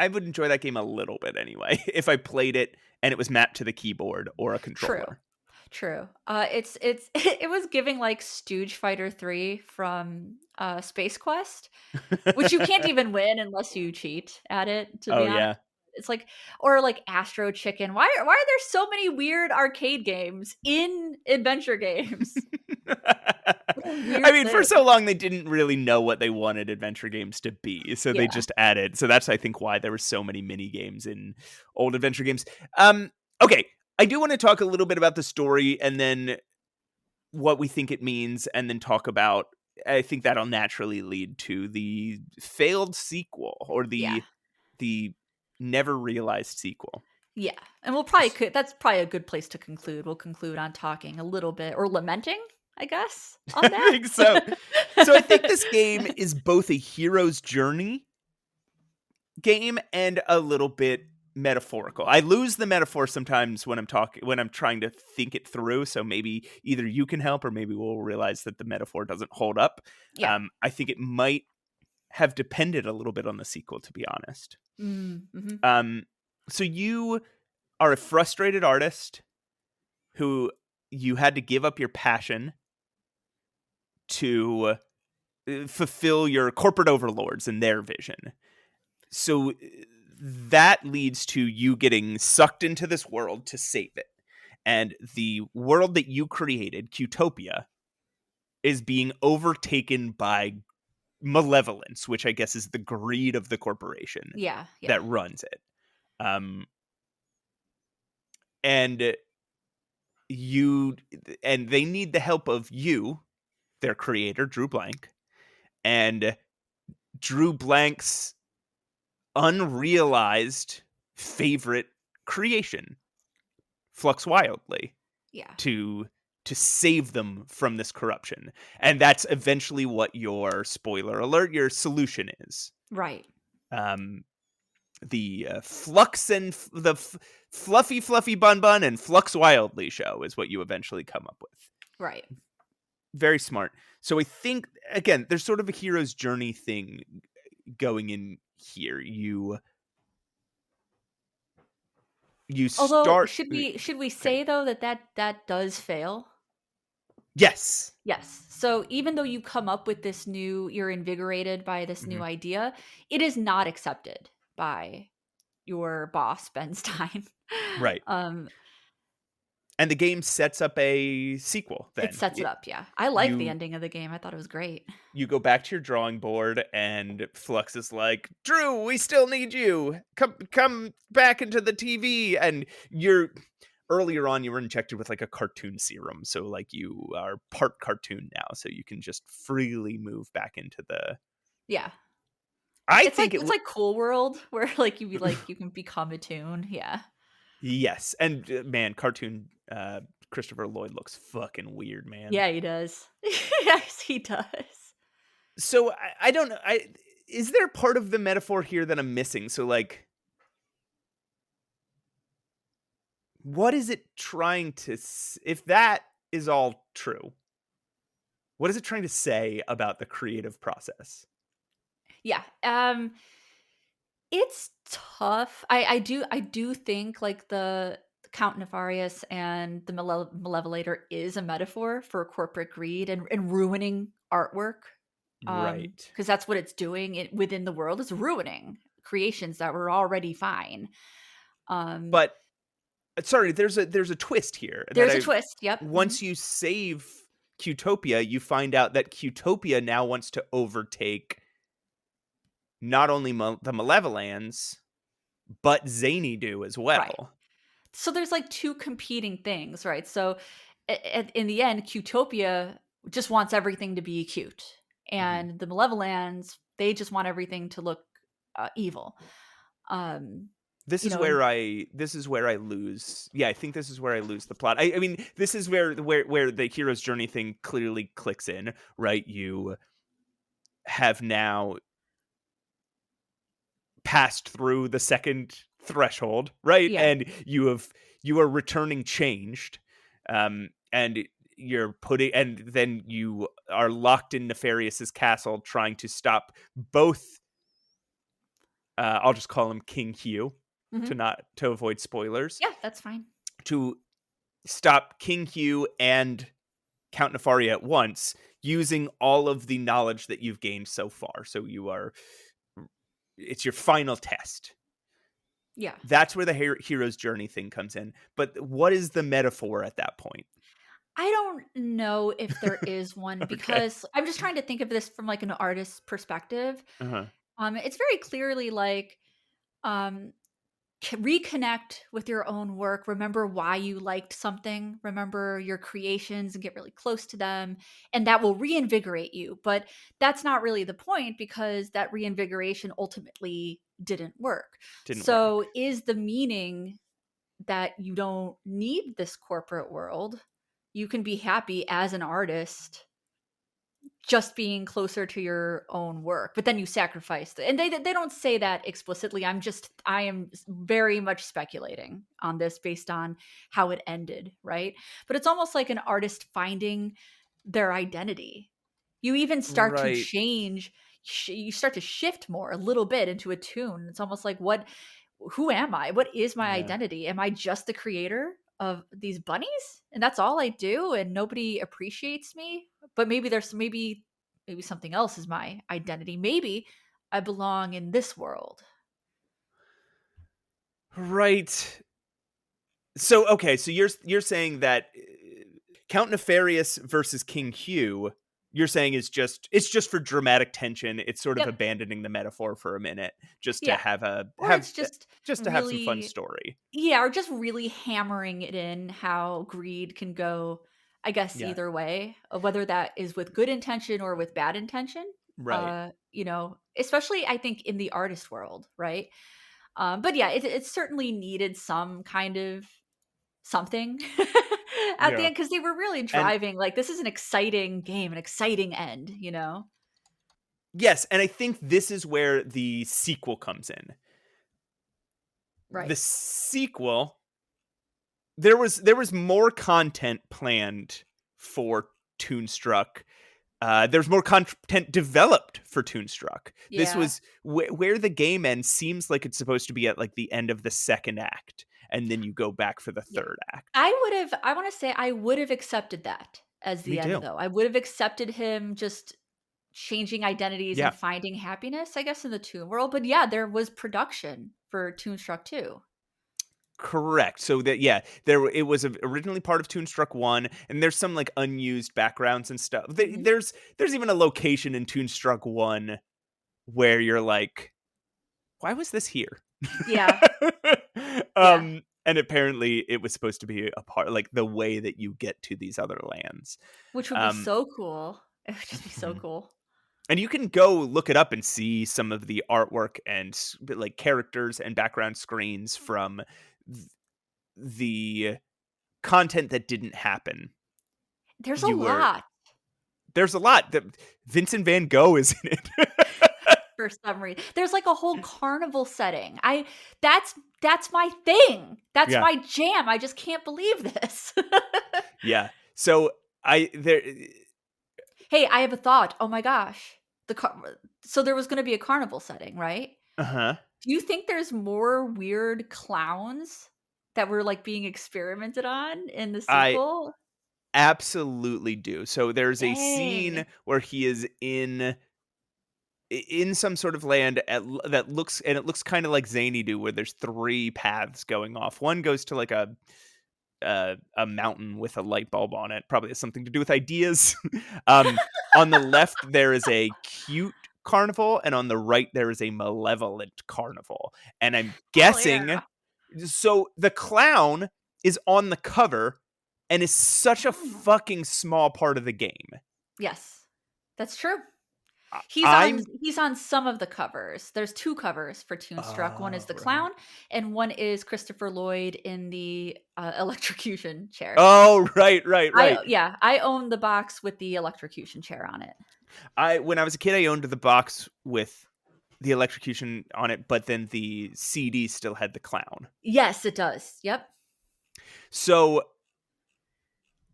would enjoy that game a little bit anyway, if I played it and it was mapped to the keyboard or a True. controller. True. It's it was giving like Stooge Fighter 3 from Space Quest, which you can't even win unless you cheat at it, to Oh, be honest. yeah. It's like or like Astro Chicken. Why are there so many weird arcade games in adventure games? What a I weird mean, for thing. so long, they didn't really know what they wanted adventure games to be, so they Yeah. just added, so that's, I think, why there were so many mini games in old adventure games. Okay, I do wanna talk a little bit about the story and then what we think it means, and then talk about, I think that'll naturally lead to the failed sequel, or Yeah. the never realized sequel. Yeah. And we'll probably could that's probably a good place to conclude. We'll conclude on talking a little bit or lamenting, I guess, I on think so. So I think that. this game is both a hero's journey Game and a little bit metaphorical. I lose the metaphor sometimes when I'm trying to think it through, so maybe either you can help or maybe we'll realize that the metaphor doesn't hold up. Yeah. I think it might have depended a little bit on the sequel, to be honest. Mm-hmm. Um, so you are a frustrated artist who you had to give up your passion to fulfill your corporate overlords and their vision. So that leads to you getting sucked into this world to save it. And the world that you created, Q-topia, is being overtaken by malevolence, which I guess is the greed of the corporation Yeah. Yeah. that runs it. Um, and you and they need the help of you, their creator, Drew Blank, and Drew Blank's unrealized favorite creation, Flux Wildly, Yeah. to save them from this corruption. And that's eventually what your, spoiler alert, your solution is. Right. Um, the Flux and Fluffy Bun Bun and Flux Wildly show is what you eventually come up with. Right. Very smart. So I think, again, there's sort of a hero's journey thing going in here. You Although, start. should we Okay. say though that does fail? Yes. Yes. So even though you come up with this new, you're invigorated by this new Mhm. idea, it is not accepted by your boss, Ben Stein. Right. um, And the game sets up a sequel it then. sets it up. Yeah, I like the You ending of the game. I thought it was great. you go back to your drawing board and Flux is like, "Drew, we still need you. Come back into the TV." And you're earlier on you were injected with like a cartoon serum, so like you are part cartoon now, so you can just freely move back into the Yeah, I think it's like Cool World where like you be like you can become a tune. Yeah. Yes. And man, cartoon Christopher Lloyd looks fucking weird, man. Yeah, he does. Yes, he does. So I don't know. Is there part of the metaphor here that I'm missing? So like, what is it trying to? If that is all true, what is it trying to say about the creative process? Yeah. It's tough. I do think like the Count Nefarious and the Malevolator is a metaphor for corporate greed and ruining artwork. Right. Because that's what it's doing within the world. It's ruining creations that were already fine. Um, But sorry, there's a twist here that there's a I twist. Yep. once you save Qtopia, you find out that Qtopia now wants to overtake not only the Malevolans, but Zany do as Right. well. So there's like two competing things, right? So in the end, Cutopia just wants everything to be cute, Mhm. and the Malevolans they just want everything to look evil. This You is know, and where I lose. Yeah, I think this is where I lose the plot. I mean, this is where the hero's journey thing clearly clicks in, right? You have now passed through the second threshold, right? yeah, And you are returning changed. And you're putting and then you are locked in Nefarious's castle trying to stop both I'll just call him King Hugh hmm to avoid spoilers, yeah, that's fine. to stop King Hugh and Count Nefaria at once using all of the knowledge that you've gained so far. So it's your final test. Yeah, That's where the hero's journey thing comes in. But what is the metaphor at that point? I don't know if there is one Okay. because I'm just trying to think of this from like an artist's perspective. Uh-huh. It's very clearly like um reconnect with your own work, remember why you liked something, remember your creations and get really close to them, and that will reinvigorate you. But that's not really the point because that reinvigoration ultimately didn't work. Didn't So work. is the meaning that you don't need this corporate world, you can be happy as an artist just being closer to your own work, but then you sacrifice it. And they don't say that explicitly. I am very much speculating on this based on how it ended, right? But it's almost like an artist finding their identity. You even start to Right. change, you start to shift more a little bit into a tune. It's almost like, who am I? What is my Yeah. identity? Am I just the creator of these bunnies? And that's all I do and nobody appreciates me? But maybe something else is my identity. Maybe I belong in this world. Right. So okay, so you're saying that Count Nefarious versus King Hugh, you're saying it's just for dramatic tension. It's sort of Yep. abandoning the metaphor for a minute just to Yeah. have Or it's just some fun really, story. yeah, or just really hammering it in how greed can go, I guess, Yeah. either way, whether that is with good intention or with bad intention. Right. Especially I think in the artist world, right? But yeah, it certainly needed some kind of something at the Yeah. end because they were really And driving like this is an exciting game, an exciting end, you know? yes, and I think this is where the sequel comes in. Right. The sequel, there was more content planned for Toonstruck. There's more content developed for Toonstruck. This Yeah. was where the game ends seems like it's supposed to be at like the end of the second act, and then you go back for the Yeah. third act. I want to say I would have accepted that as Me the end too. though. I would have accepted him just changing identities and Yeah, finding happiness, I guess, in the Toon world. But yeah, there was production for Toonstruck too. correct. So that yeah, it was originally part of Toonstruck 1, and there's some like unused backgrounds and stuff. Mhm. There's even a location in Toonstruck 1 where you're like, why was this here? Yeah. Yeah. And apparently it was supposed to be a part, like the way that you get to these other lands. Which would be Um, so cool. It would just be so mhm. cool. And you can go look it up and see some of the artwork and like characters and background screens from th- the content that didn't happen. There's a You were lot. There's a lot that Vincent Van Gogh is in it. For some reason. There's like a whole carnival setting. That's that's my thing. That's Yeah. my jam. I just can't believe this. Yeah. So I there Hey, I have a thought. Oh my gosh. So there was going to be a carnival setting, right? uh-huh. Do you think there's more weird clowns that were like being experimented on in the I sequel? absolutely do. So there's a Dang. scene where he is in some sort of land that looks, and it looks kind of like Zany do, where there's three paths going off. One goes to like a mountain with a light bulb on it. Probably has something to do with ideas. um, on the left there is a cute carnival, and on the right there is a malevolent carnival. And I'm Hell yeah. guessing, so the clown is on the cover and is such a Oh. fucking small part of the game. Yes. That's true. I- He's on I'm he's on some of the covers. There's 2 covers for Toonstruck. One is oh the right. clown, and one is Christopher Lloyd in the, electrocution chair. Oh right, right, right. I own the box with the electrocution chair on it. I When I was a kid, I owned the box with the electrocution on it, but then the CD still had the clown. Yes, it does. Yep. So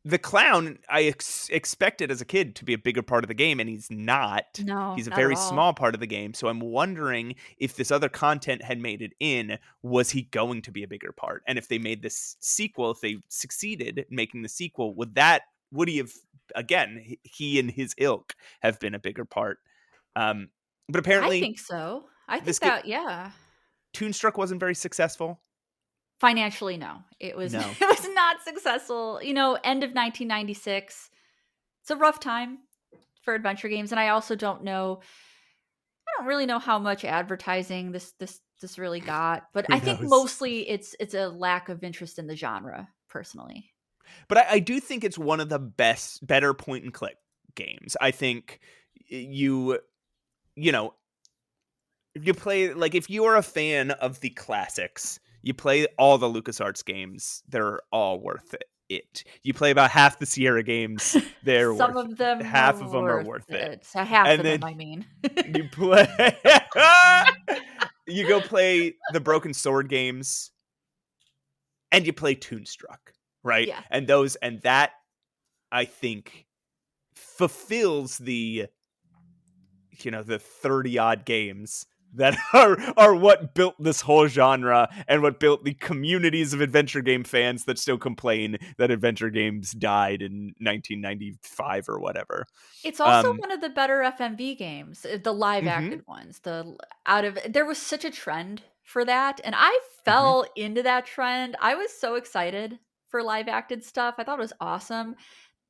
the clown, I expected as a kid to be a bigger part of the game, and he's not. No, He's a not at very all. small part of the game. So I'm wondering if this other content had made it in, was he going to be a bigger part? And if they made this sequel, if they succeeded in making the sequel, would he have, again, he and his ilk have been a bigger part? But I apparently, think so. I this think get that yeah. Toonstruck wasn't very successful. Financially, no. It was it No. was not successful. End of 1996. It's a rough time for adventure games, and I don't really know how much advertising this really got, but Who I think knows? mostly it's a lack of interest in the genre, personally. But I do think it's one of the better point and click games. I think you know, you play, like, if you are a fan of the classics, you play all the LucasArts games. They're all worth it. You play about half the Sierra games, they're Some worth of them half are of them are worth worth it. it. Half And of them, then I mean. you play you go play the Broken Sword games, and you play Toonstruck, right? Yeah. And that, I think, fulfills the 30 odd games that are what built this whole genre and what built the communities of adventure game fans that still complain that adventure games died in 1995 or whatever. It's also Um one of the better FMV games, the live mhm, acted ones. There was such a trend for that, and I mhm. fell into that trend. I was so excited for live acted stuff. I thought it was awesome.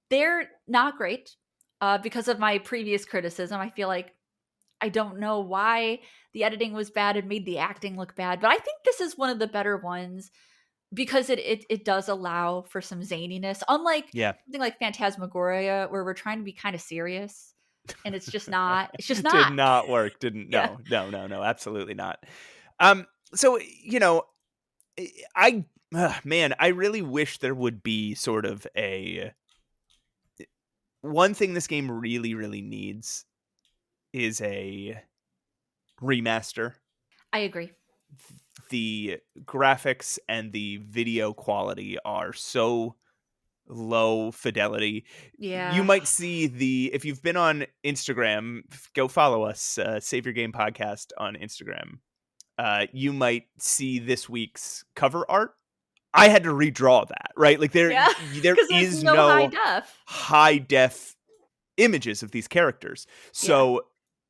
They're not great because of my previous criticism. I feel like I don't know why the editing was bad and made the acting look bad, but I think this is one of the better ones because it does allow for some zaniness, unlike Yeah. something like Phantasmagoria, where we're trying to be kind of serious, and it's just not. It's just Did not. not work. Didn't Yeah, no. No, no, no, absolutely not. So, I man, I really wish there would be sort of a one thing this game really, really needs is a remaster. I agree. The graphics and the video quality are so low fidelity. You Yeah, might see if you've been on Instagram, go follow us, Save Your Game Podcast on Instagram. You might see this week's cover art. I had to redraw that, right? Like yeah, there because there's is no high no def. high def images of these characters. Yeah, So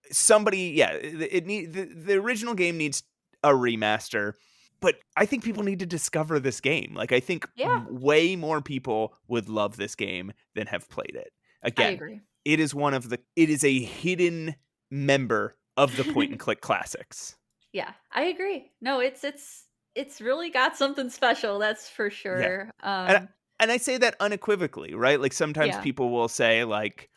somebody, yeah, the original game needs a remaster, but I think people need to discover this game. Like I think yeah, way more people would love this game than have played it. I Again, agree. it is a hidden member of the point and click classics. Yeah, I agree. No, it's really got something special. That's for Yeah. sure. And I say that unequivocally, right? Like sometimes Yeah, people will say like,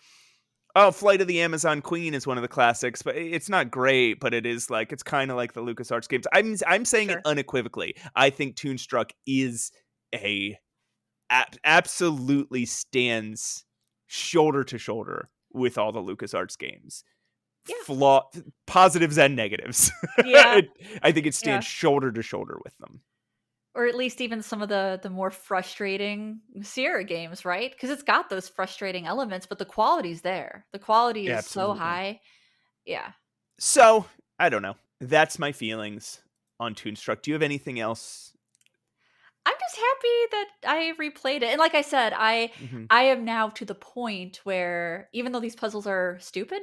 "Oh, Flight of the Amazon Queen is one of the classics, but it's not great, but it is like it's kind of like the LucasArts games." I'm saying it sure. unequivocally. I think Toonstruck is a absolutely stands shoulder to shoulder with all the LucasArts games. Yeah, Flaw Positives and negatives. yeah, I think it yeah. stands shoulder to shoulder with them. Or at least even some of the more frustrating Sierra games, right? Because it's got those frustrating elements, but the quality's there. The quality is so Absolutely. high. Yeah. So, I don't know. That's my feelings on Toonstruck. Do you have anything else? I'm just happy that I replayed it. And like I said, Mhm. I am now to the point where even though these puzzles are stupid,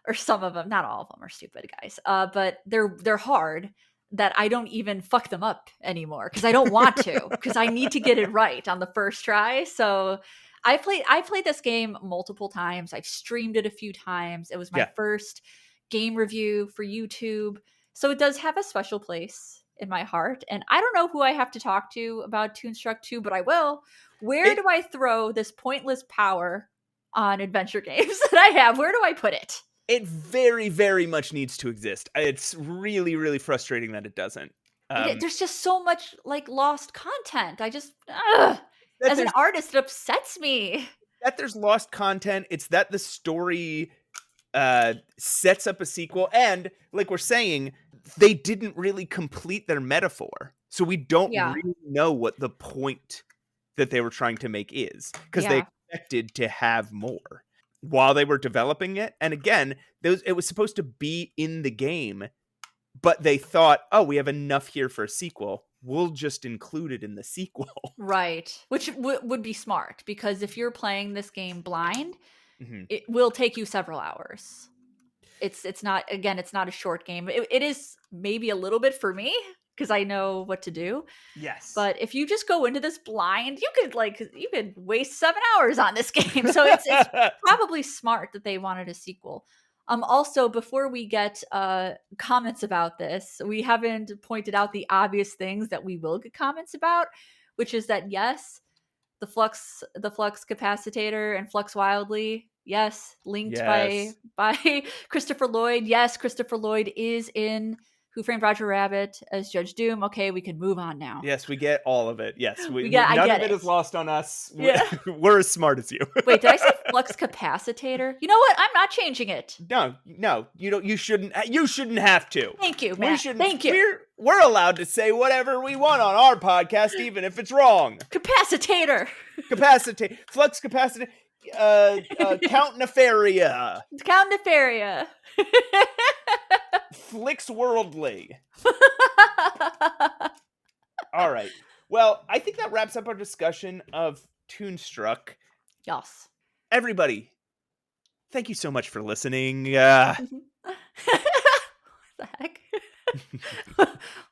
or some of them, not all of them are stupid, guys. But they're hard that I don't even fuck them up anymore because I don't want to because I need to get it right on the first try. So I played this game multiple times. I've streamed it a few times. It was my Yeah. first game review for YouTube. So it does have a special place in my heart. And I don't know who I have to talk to about Toonstruck 2, but I will. Where It do I throw this pointless power on adventure games that I have? Where do I put it? it very, very much needs to exist. It's really, really frustrating that it doesn't. Um, There's just so much like lost content. Ugh, that as an there's artist, it upsets me. lost content. It's that the story sets up a sequel, and like we're saying, they didn't really complete their metaphor, so we don't Yeah. really know what the point that they were trying to make is because they Yeah. expected to have more while they were developing it. And again, it was supposed to be in the game, but they thought, oh, we have enough here for a sequel, we'll just include it in the sequel. Right. Which would be smart because if you're playing this game blind, Mhm. it will take you several hours. It's not, again, it's not a short game. It is maybe a little bit for me because I know what to do. Yes. But if you just go into this blind, you could waste 7 hours on this game. So it's probably smart that they wanted a sequel. Also, before we get comments about this, we haven't pointed out the obvious things that we will get comments about, which is that yes, the flux capacitor and flux wildly, yes, linked by Yes. by Christopher Lloyd. Yes, Christopher Lloyd is in Who Framed Roger Rabbit as Judge Doom. Okay, we can move on now. Yes, we get all of it. Yes, I none get of it it. is lost on us. Yeah. We're as smart as you. Wait, did I say flux capacitor? You know what? I'm not changing it. No, you don't. You shouldn't have to. Thank you, Matt. Thank you. We're allowed to say whatever we want on our podcast, even if it's wrong. Capacitor. Capacitate. Flux capacitor. Count Nefaria. Count Nefaria. Flix Worldly. All right. Well, I think that wraps up our discussion of Toonstruck. Yes. Everybody, thank you so much for listening. What the heck?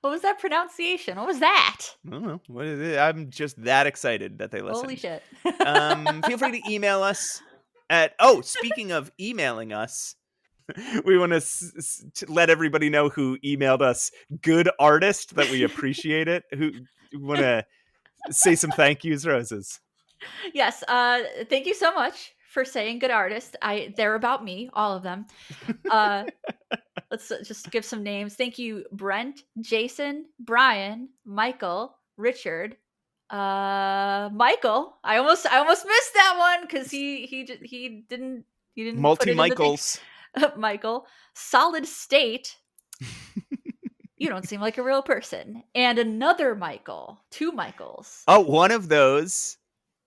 What was that pronunciation? What was that? I don't know. What is it? I'm just that excited that they listen. Holy shit. Feel free to email us at... speaking of emailing us, we want to let everybody know who emailed us good artist, that we appreciate it. Who want to say some thank yous, Roses? Yes. Thank you so much for saying good artist. They're about me, all of them. Let's just give some names. Thank you, Brent, Jason, Brian, Michael, Richard, Michael. I almost missed that one because he didn't multi Michaels. Michael, Solid State. You don't seem like a real person. And another Michael, 2 Michaels. Oh, one of those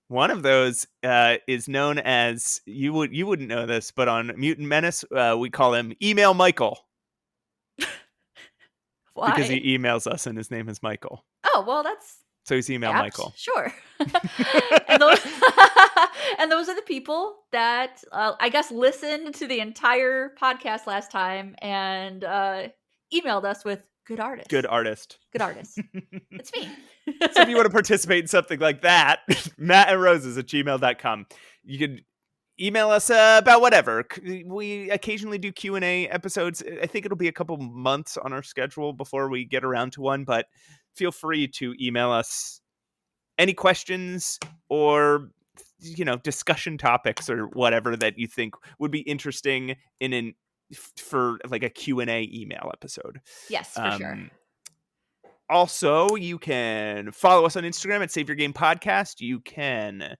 is known as, you wouldn't know this, but on Mutant Menace, we call him Email Michael. Why? Because he emails us and his name is Michael. Oh, well, so he's Email apt. Michael. Sure. and those are the people that I guess listened to the entire podcast last time and emailed us with good artist. Good artist. Good artist. It's me. So if you want to participate in something like that, mattandroses@gmail.com. You can email us about whatever. We occasionally do Q&A episodes. I think it'll be a couple months on our schedule before we get around to one, but feel free to email us any questions or, discussion topics or whatever that you think would be interesting for like a Q&A email episode. Yes, for sure. Also, you can follow us on Instagram at Save Your Game Podcast. You can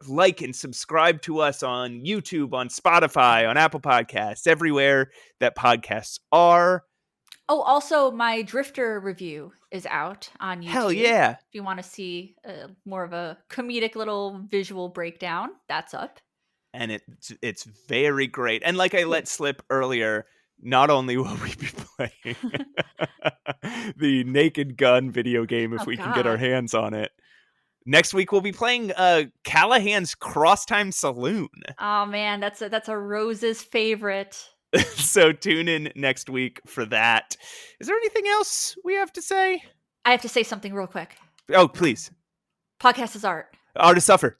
like and subscribe to us on YouTube, on Spotify, on Apple Podcasts, everywhere that podcasts are. Oh, also, my Drifter review is out on YouTube. Hell yeah. If you want to see more of a comedic little visual breakdown, that's up. And it's very great. And like I let slip earlier, not only will we be playing the Naked Gun video game if we can get our hands on it, next week we'll be playing Callahan's Cross Time Saloon. Oh man, that's a Rose's favorite. So tune in next week for that. Is there anything else we have to say? I have to say something real quick. Oh, please. Podcast is art. Artists suffer.